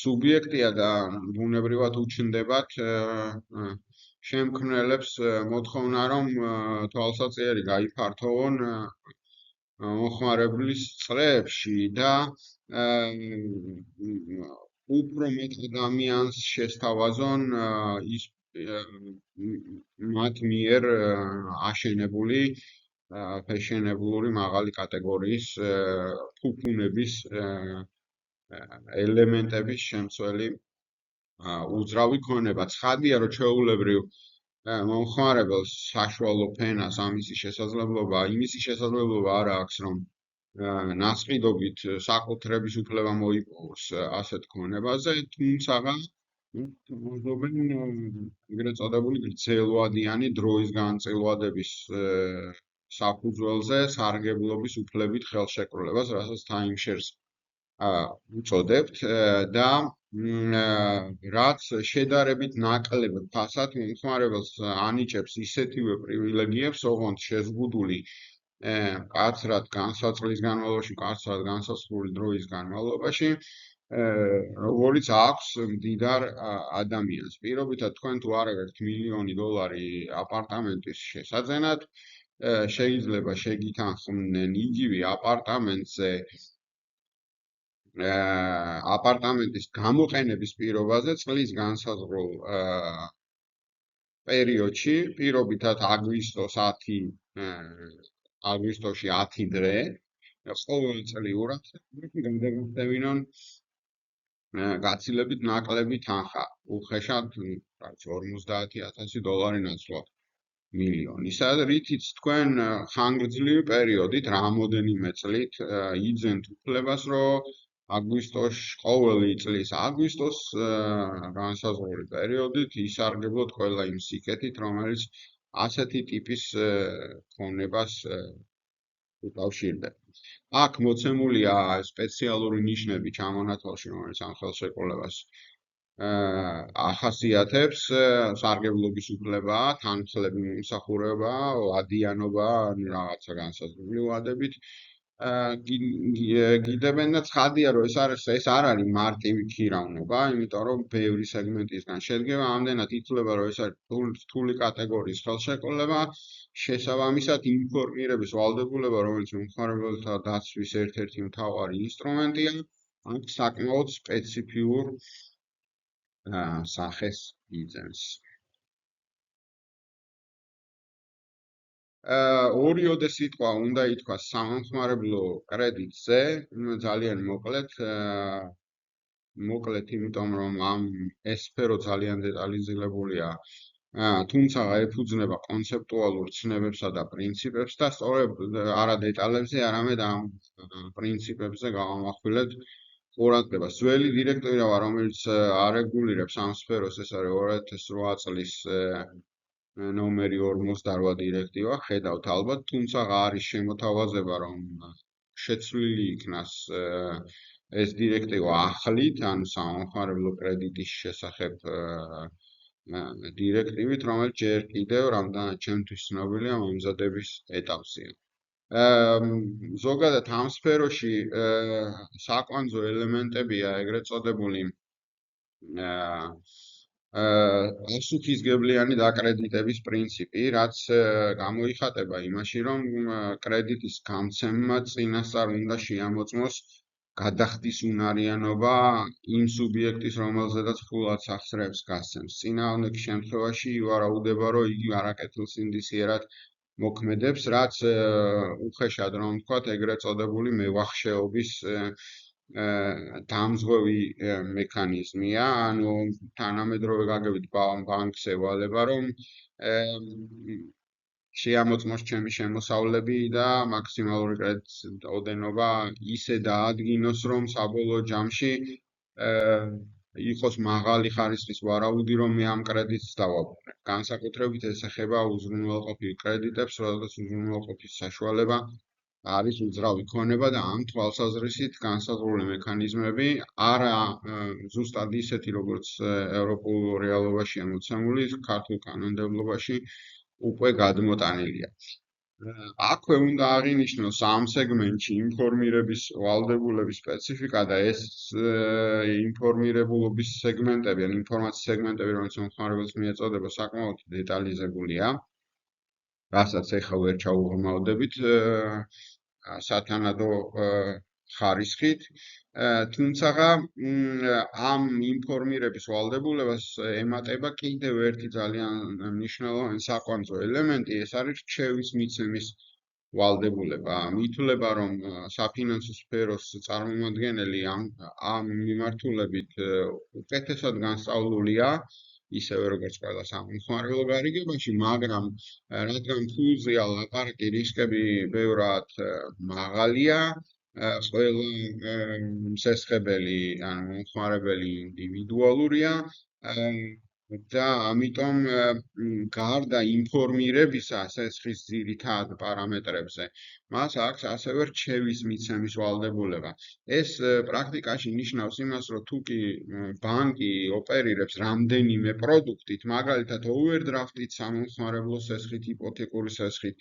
სუბიექტია და ბუნებრივად უჩნდებათ შემქმნელებს მოთხოვნა, რომ თვალსაჩინო გაიფართოვონ მომხმარებლის წრეებში და უფრო მეტ ადამიანს შესთავაზონ ის მათ მიერ აშენებული ფეშენებლური მაღალი კატეგორიის ფუფუნების ელემენტების შემცველი უძრავი ქონება. ცხადია, რომ ჩვეულებრივ მომხმარებელს საშუალო ფენას ამისი შესაძლებლობა არ აქვს, რომ ნასყიდობით საკუთრების უფლება მოიპოვოს ასეთ ქონებაზე, თუმცა მოძობენ ეგრეთ წოდებული გრძელვადიანი დროის განწილვადების საფუძველზე სარგებლობის უფლებით ხელშეკრულებას, რასაც timeshares უწოდებთ და რაც შედარებით ნაკლებ ფასად მომხმარებელს ანიჭებს ისეთივე პრივილეგიებს, ოღონდ შეზღუდული მკაცრად განსაზღვრის განმავლობაში, მკაცრად განსაზღვრული დროის განმავლობაში, როგორც აქვს მდიდარ ადამიანს. პირობითად თქვენ თუ არ გაქვთ $1,000,000 აპარტამენტის შესაძენად, შეიძლება შეგითანხმდნენ იგივე აპარტამენტზე აპარტამენტის გამოყენების პირობაზე წლის განსაზღვრულ პერიოდში, პირობითად აგვისტოში 10 დღე, ყოველწლიურად გადაგახდევინონ გაცილებით ნაკლები თანხა, უხეშად $50,000 ნაცვლად მილიონისა, რითიც თქვენ ხანგრძლივი პერიოდით, რამოდენიმე წლით იძენთ უფლებას, რომ ყოველი წლის აგვისტოს განსაზღვრული პერიოდით ისარგებლოთ ყველა იმ სიკეთით, რომელიც ასეთი ტიპის ქონებას უკავშირდება. აქ მოცემულია სპეციალური ნიშნები ჩამონათვალში, რომელიც ამ ხელშეკრულებას ახასიათებს, სარგებლობის უფლება, თანხლები მომსახურება, ვადიანობა, რაღაცა განსაზღვრული ვადებით გიდებენ და ცხადია, რომ ეს არ არის მარტივი ქირავნება, იმიტომ რომ ბევრი სეგმენტისგან შედგება, ამდენად ითვლება, რომ ეს არის რთული კატეგორიის ხელშეკრულება, შესაბამისად ინფორმირების ვალდებულება, რომელიც მომხმარებელთა დაცვის ერთ-ერთი მთავარი ინსტრუმენტია, აქ საკმაოდ სპეციფიურ სახეს იძენს. ორიოდე სიტყვა უნდა ითქვას სამომხმარებლო კრედიტზე, ძალიან მოკლედ, იმიტომ რომ ეს სფერო ძალიან დეტალიზირებულია, თუმცა ეფუძნება კონცეპტუალურ ცნებებსა და პრინციპებს და სწორედ არა დეტალებზე, არამედ ამ პრინციპებზე გავამახვილეთ ყურადღებას. ძველი დირექტივა, რომელიც არეგულირებს ამ სფეროს, ეს არის 2008 წლის ნომერი 48 დირექტივა, ხედავთ ალბათ, თუმცა არის შემოთავაზება, რომ შეცვლილი იქნას ეს დირექტივა ახლით, ანუ სამომხმარებლო კრედიტის შესახებ დირექტივით, რომელიც ჯერ კიდევ რამდენად ჩემთვის ცნობილია მომზადების ეტაპზეა. ზოგადად ამ სფეროში საკვანძო ელემენტებია ეგრეთ წოდებული პასუხისმგებლიანი დაკრედიტების პრინციპი, რაც გამოიხატება იმაში, რომ კრედიტის გამცემმა წინასწარ უნდა შეამოწმოს გადახდის უნარიანობა იმ სუბიექტის, რომელზედაც ფულად სახსრებს გასცემს. წინააღმდეგ შემთხვევაში ივარაუდება, რომ იგი არაკეთილსინდისიერად მოქმედებს, რაც უხეშად რომ ვთქვათ, ეგრეთ წოდებული მევახშეობის დამზღვევი მექანიზმია, ანუ თანამედროვე გაგებით ბანკს ევალება, რომ შეამოწმოს ჩემი შემოსავლები და მაქსიმალური კრედიტის ოდენობა ისე დაადგინოს, რომ საბოლოო ჯამში იყოს მაღალი ხარისხის ვარაუდი, რომ მე ამ კრედიტს დავაბრუნებ. განსაკუთრებით ეს ეხება უზრუნველყოფილ კრედიტებს, როდესაც უზრუნველყოფის საშუალება არის უძრავი ქონება და ამ თვალსაზრისით განსაზღვრული მექანიზმები არა ზუსტად ისეთი, როგორც ევროპულ რეალობაშია მოცემული, ქართულ კანონმდებლობაში უკვე გადმოტანილია. აქვე უნდა აღინიშნოს ამ სეგმენტში ინფორმირების ვალდებულების სპეციფიკა და ეს ინფორმირებულობის სეგმენტები, ან ინფორმაციის სეგმენტები, რომელიც მომხმარებელს მიეწოდება, საკმაოდ დეტალიზებულია, რასაც ეხლა ვერ ჩაუღრმავდებით სათანადო ხარისხით, თუმცა ამ ინფორმირების ვალდებულებას ემატება კიდევ ერთი ძალიან მნიშვნელოვანი საკვანძო ელემენტი, ეს არის რჩევის მიცემის ვალდებულება. მითვლება, რომ საფინანსო სფეროს წარმომადგენელი ამ მიმართულებით უკეთესად განსწავლულია, ისევე როგორც ყველა სამომხმარებლო გარიგებაში, მაგრამ რადგან ფულზეა ლაპარაკი, რისკები ბევრად მაღალია, ყველა მსესხებელი, ანუ მომხმარებელი ინდივიდუალურია და ამიტომ გარდა ინფორმირებისა სესხის ძირითად პარამეტრებზე, მას აქვს ასევე რჩევის მიცემის ვალდებულება. ეს პრაქტიკაში ნიშნავს იმას, რომ თუ კი ბანკი ოპერირებს რამდენიმე პროდუქტით, მაგალითად ოვერდრაფტით, სამომხმარებლო სესხით, იპოთეკური სესხით,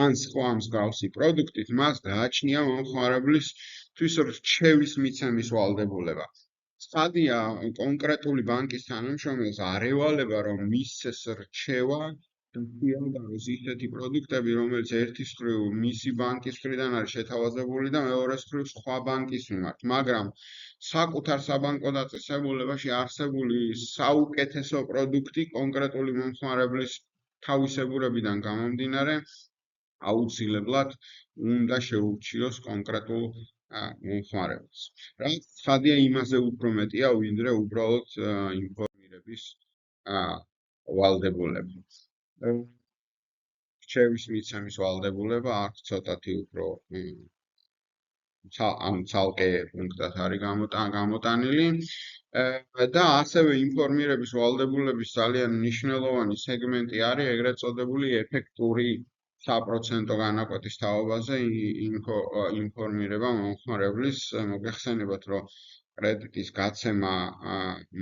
ან სხვა მსგავსი პროდუქტით, მას გააჩნია მომხმარებლისთვის რჩევის მიცემის ვალდებულება. სტადია კონკრეტული ბანკის თანამშრომელს არ ევალება, რომ მისცეს რჩევა შეადაროს ისეთი პროდუქტები, რომელიც ერთის მხრივ მისი ბანკის მხრიდან არის შეთავაზებული და მეორეს მხრივ სხვა ბანკის მიმართ, მაგრამ საკუთარ საბანკო დაწესებულებაში არსებული საუკეთესო პროდუქტი კონკრეტული მომხმარებლის თავისებურებიდან გამომდინარე აუცილებლად უნდა შეურჩიოს კონკრეტულ მომხმარებელს. რაც ცხადია იმაზე უფრო მეტია, ვიდრე უბრალოდ ინფორმირების ვალდებულება. რჩევის მიცემის ვალდებულება აქ ცოტათი უფრო ცალკე პუნქტად არის გამოტანილი და ასევე ინფორმირების ვალდებულების ძალიან მნიშვნელოვანი სეგმენტი არის ეგრეთ წოდებული ეფექტური საპროცენტო განაკვეთის თაობაზე ინფორმირება მომხმარებლის. მოგეხსენებათ, რომ კრედიტის გაცემა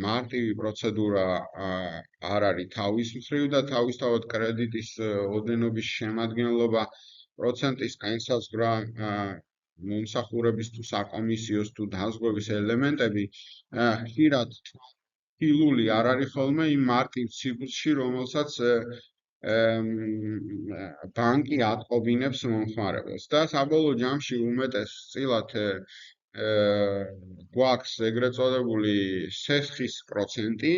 მარტივი პროცედურა არ არის თავის მხრივ და თავისთავად კრედიტის ოდენობის შემადგენლობა პროცენტის განსაზღვრა მომსახურების თუ საკომისიოს თუ დაზღვევის ელემენტები ხშირად თილული არ არის ხოლმე იმ მარტივ ციფრში, რომელსაც ბანკი ატყობინებს მომხმარებელს და საბოლოო ჯამში უმეტესწილად გვაქვს ეგრეთ წოდებული სესხის პროცენტი,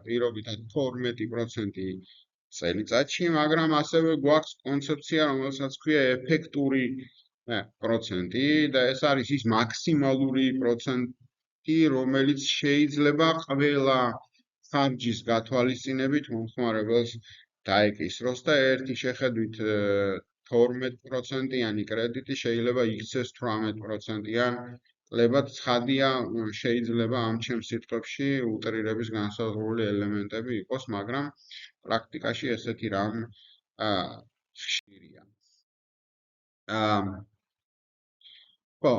პირობითად 12% წელიწადში, მაგრამ ასევე გვაქვს კონცეფცია, რომელსაც ქვია ეფექტური პროცენტი და ეს არის ის მაქსიმალური პროცენტი, რომელიც შეიძლება ყველა ხარჯის გათვალისწინებით მომხმარებელს დაეკისროს და ერთი შეხედვით 12%-იანი კრედიტი შეიძლება იქცეს 18%-იან კლებად. ცხადია, შეიძლება ამ ჩემს სიტყვებში უტრირების განსაზღვრული ელემენტები იყოს, მაგრამ პრაქტიკაში ესეთი რამ ხშირია. ხო,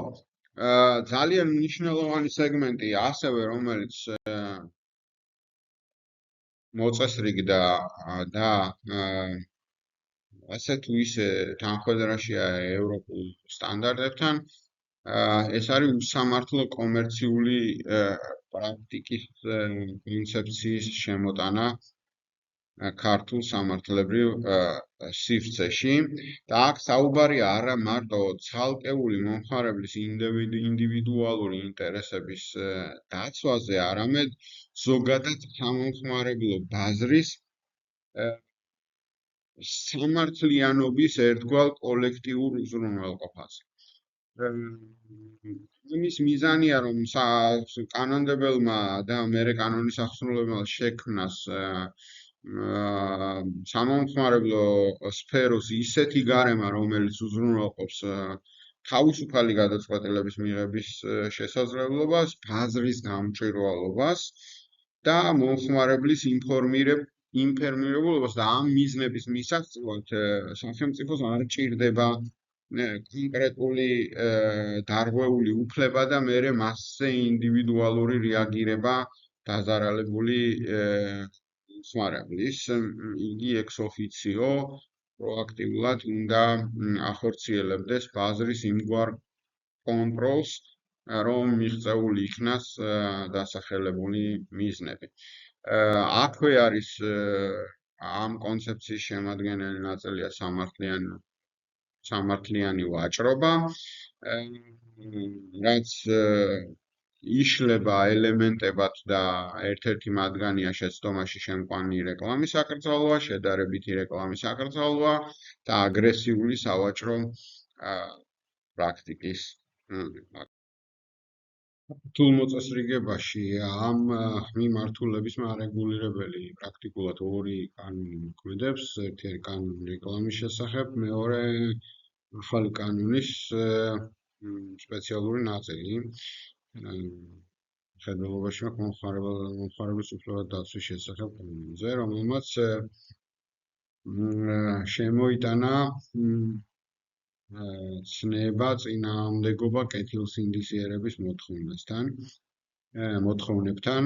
ძალიან მნიშვნელოვანი სეგმენტია ასევე, რომელიც მოწესრიგდა და ასე თუ ისე თანხვედრაშია ევროპულ სტანდარტებთან, ეს არის უსამართლო კომერციული პრაქტიკის კონცეფციის შემოტანა ქართულ სამართლებრივ სივრცეში და აქ საუბარია არა მარტო ცალკეული მომხმარებლის ინდივიდუალური ინტერესების დაცვაზე, არამედ ზოგადად სამომხმარებლო ბაზრის სამართლიანობის ერთგვარ კოლექტიურ უზრუნველყოფაზე. იმის მიზანია, რომ კანონმდებელმა და მერე კანონის აღსრულებელმა შექმნას სამომხმარებლო სფეროს ისეთი გარემო, რომელიც უზრუნველყოფს თავისუფალი გადაწყვეტილების მიღების შესაძლებლობას, ბაზრის გამჭვირვალობას და მომხმარებლის ინფორმირებულობას და ამ მიზნების მისაღწევად სახელმწიფოს არ ჭირდება კონკრეტული დარღვეული უფლება და მერე მასზე ინდივიდუალური რეაგირება დაზარალებული ხმარებლის. იგი ex officio პროაქტიულად უნდა ახორციელებდეს ბაზრის იმგვარ კონტროლს, რომ მიღწეული იქნას დასახელებული მიზნები. აქვე არის ამ კონცეფციის შემადგენელი ნაწილია სამართლიანი ვაჭრობა, რაც იშლება ელემენტებად და ერთ-ერთი მათგანია შეცდომაში შემყვანი რეკლამის აკრძალვა, შედარებითი რეკლამის აკრძალვა და აგრესიული სავაჭრო პრაქტიკის რთულ მოწესრიგებაში ამ მიმართულების მარეგულირებელი პრაქტიკულად ორი კანონი მოქმედებს. ერთი კანონი რეკლამის შესახებ, მეორე ახალი კანონის სპეციალური ნაწილი. ხედველობაში მომხმარებლის უფლება დაცვის შესახებ კანონზე, რომელმაც შემოიტანა ცნება წინააღმდეგობა კეთილსინდისიერების მოთხოვნებთან,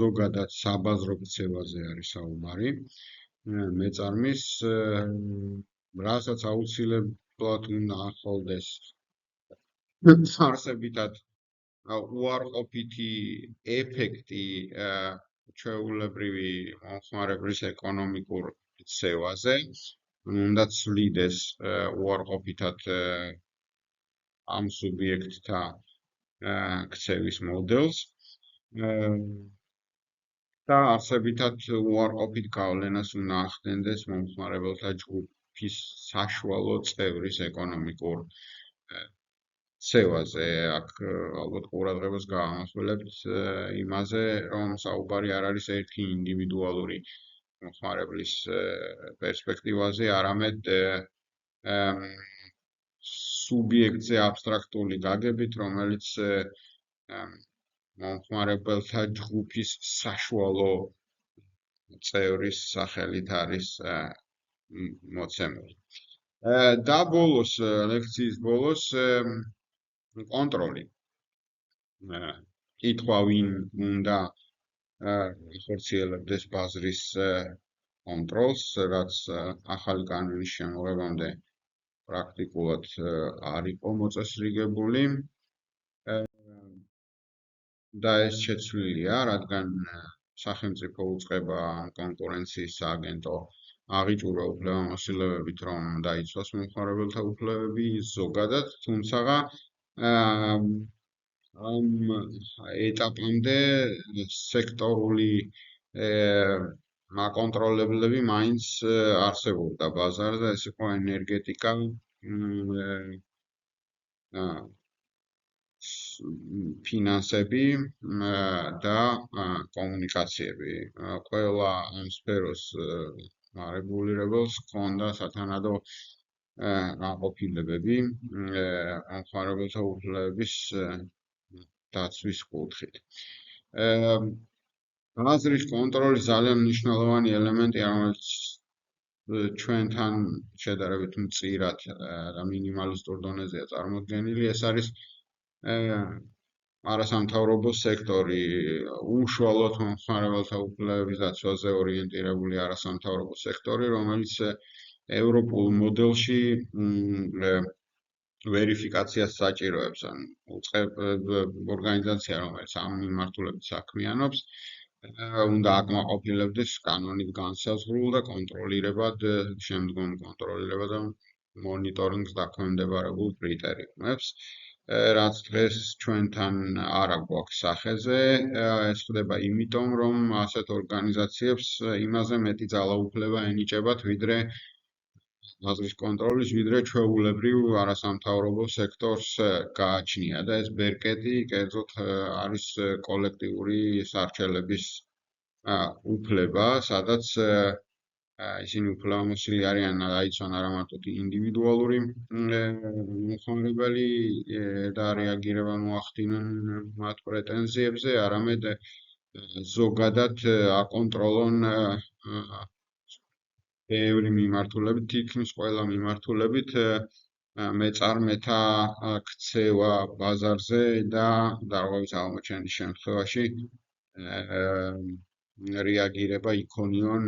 ზოგადად საბაზრო ქცევაზე არის საუბარი. მეწარმის, რასაც აუცილებლად უნდა ახლდეს არსებითად უარყოფითი ეფექტი ჩვეულებრივი მომხმარებლის ეკონომიკურ ქცევაზე. უნდა ცვლიდეს უარყოფითად ამ სუბიექტთა ქცევის მოდელს და არსებითად უარყოფით გავლენას უნდა ახდენდეს მომხმარებელთა ჯგუფის საშუალო წევრის ეკონომიკურ ქცევაზე. აქ ალბათ ყურადღებას გავამახვილებთ იმაზე, რომ საუბარი არ არის ერთი ინდივიდუალური მომხმარებლის პერსპექტივაზე, არამედ სუბიექტზე აბსტრაქტული გაგებით, რომელიც მომხმარებელთა ჯგუფის საშუალო წევრის სახელით არის მოცემული. და ბოლოს, ლექციის ბოლოს კონტროლი. კითხვა ვინ უნდა ახორციელებდეს ბაზრის კონტროლს, რაც ახალი კანონის შემოღებამდე პრაქტიკულად არ იყო მოწესრიგებული და ეს შეცვლილია, რადგან სახელმწიფო უწყება კონკურენციის სააგენტო აღიჭურვა უფლებამოსილებით, რომ დაიცვას მომხმარებელთა უფლებები ზოგადად, თუმცა ამ ეტაპამდე სექტორული მაკონტროლებლები მაინც არსებობდა ბაზარზე, ეს იყო ენერგეტიკა, ფინანსები და კომუნიკაციები. ყველა ამ სფეროს მარეგულირებელს ჰქონდა სათანადო გაყოფილებები მომხმარებელთა უფლებების დაცვის კუთხით. ბაზრის კონტროლის ძალიან მნიშვნელოვანი ელემენტია, რომელიც ჩვენთან შედარებით მწირად და მინიმალისტურ დონეზეა წარმოდგენილი, ეს არის არასამთავრობო სექტორი, უშუალოდ მომხმარებელთა უფლებების დაცვაზე ორიენტირებული არასამთავრობო სექტორი, რომელიც ევროპულ მოდელში ვერიფიკაციას საჭიროებს, ან ორგანიზაცია, რომელიც ამ მიმართულებით საქმიანობს, უნდა აკმაყოფილებდეს კანონით განსაზღვრულ და კონტროლირებად, შემდგომ კონტროლირებად და მონიტორინგს დაქვემდებარებულ კრიტერიუმებს, რაც დღეს ჩვენთან არ აქვს სახეზე. ეს ხდება იმიტომ, რომ ასეთ ორგანიზაციებს იმაზე მეტი ძალაუფლება ენიჭებათ, ვიდრე ბაზრის კონტროლის, ვიდრე ჩვეულებრივ არასამთავრობო სექტორს გააჩნია და ეს ბერკეტი კერძოდ არის კოლექტიური სარჩელების უფლება, სადაც ისინი უფლებამოსილი არიან აიცვან არა მარტო ინდივიდუალური მომხმარებელი და რეაგირება მოახდინონ მათ პრეტენზიებზე, არამედ ზოგადად აკონტროლონ ბევრი მიმართულებით, თითქმის ყველა მიმართულებით მეწარმეთა ქცევა ბაზარზე და დარღვევის აღმოჩენის შემთხვევაში რეაგირება იქონიონ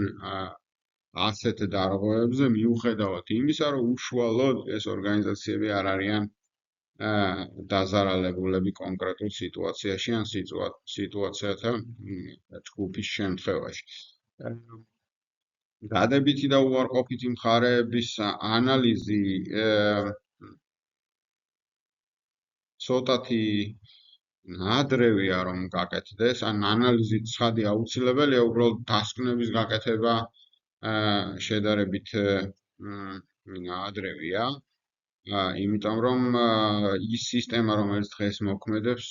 ასეთ დარღვევებზე მიუხედავად იმისა, რომ უშუალოდ ეს ორგანიზაციები არ არიან დაზარალებულები კონკრეტულ სიტუაციაში ან სიტუაციათა ჯგუფის შემთხვევაში. დადებითი და უარყოფითი მხარეების ანალიზი ცოტათი ნადრევია რომ გაკეთდეს, ან ანალიზი ცხადი აუცილებელია, უბრალოდ დასკვნების გაკეთება შედარებით ნადრევია, იმიტომ რომ ის სისტემა, რომელიც დღეს მოქმედებს,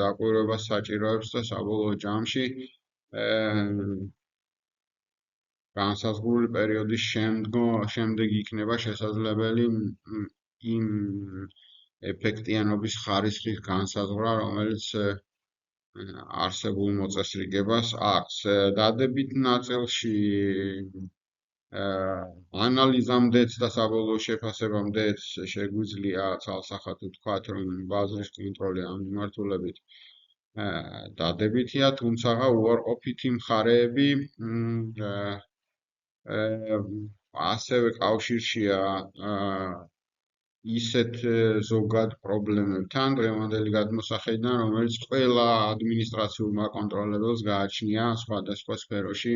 დაკვირვებას საჭიროებს და საბოლოო ჯამში განსაზღვრული პერიოდის შემდეგ იქნება შესაძლებელი იმ ეფექტიანობის ხარისხის განსაზღვრა, რომელიც არსებულ მოწესრიგებას აქვს. დადებით ნაწილში ანალიზამდეც და საბოლოო შეფასებამდეც შეგვიძლია ცალსახად ვთქვათ, რომ ბაზრის კონტროლი ამ მიმართულებით დადებითია, თუმცა უარყოფითი მხარეები ასევე კავშირშია ისეთ ზოგად პრობლემებთან დღევანდელი გადმოსახედიდან, რომელიც ყველა ადმინისტრაციულ მაკონტროლებელს გააჩნია სხვადასხვა სფეროში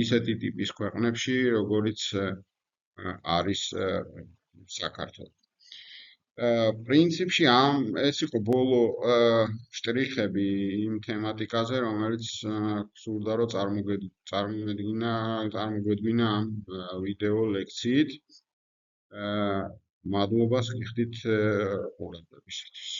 ისეთი ტიპის ქვეყნებში, როგორიც არის საქართველო. პრინციპში ეს იყო ბოლო შტრიხები იმ თემატიკაზე, რომელიც სურდა რომ წარმოგვედგინა ამ ვიდეო ლექციით. მადლობას გიხდით ყურადღებისთვის.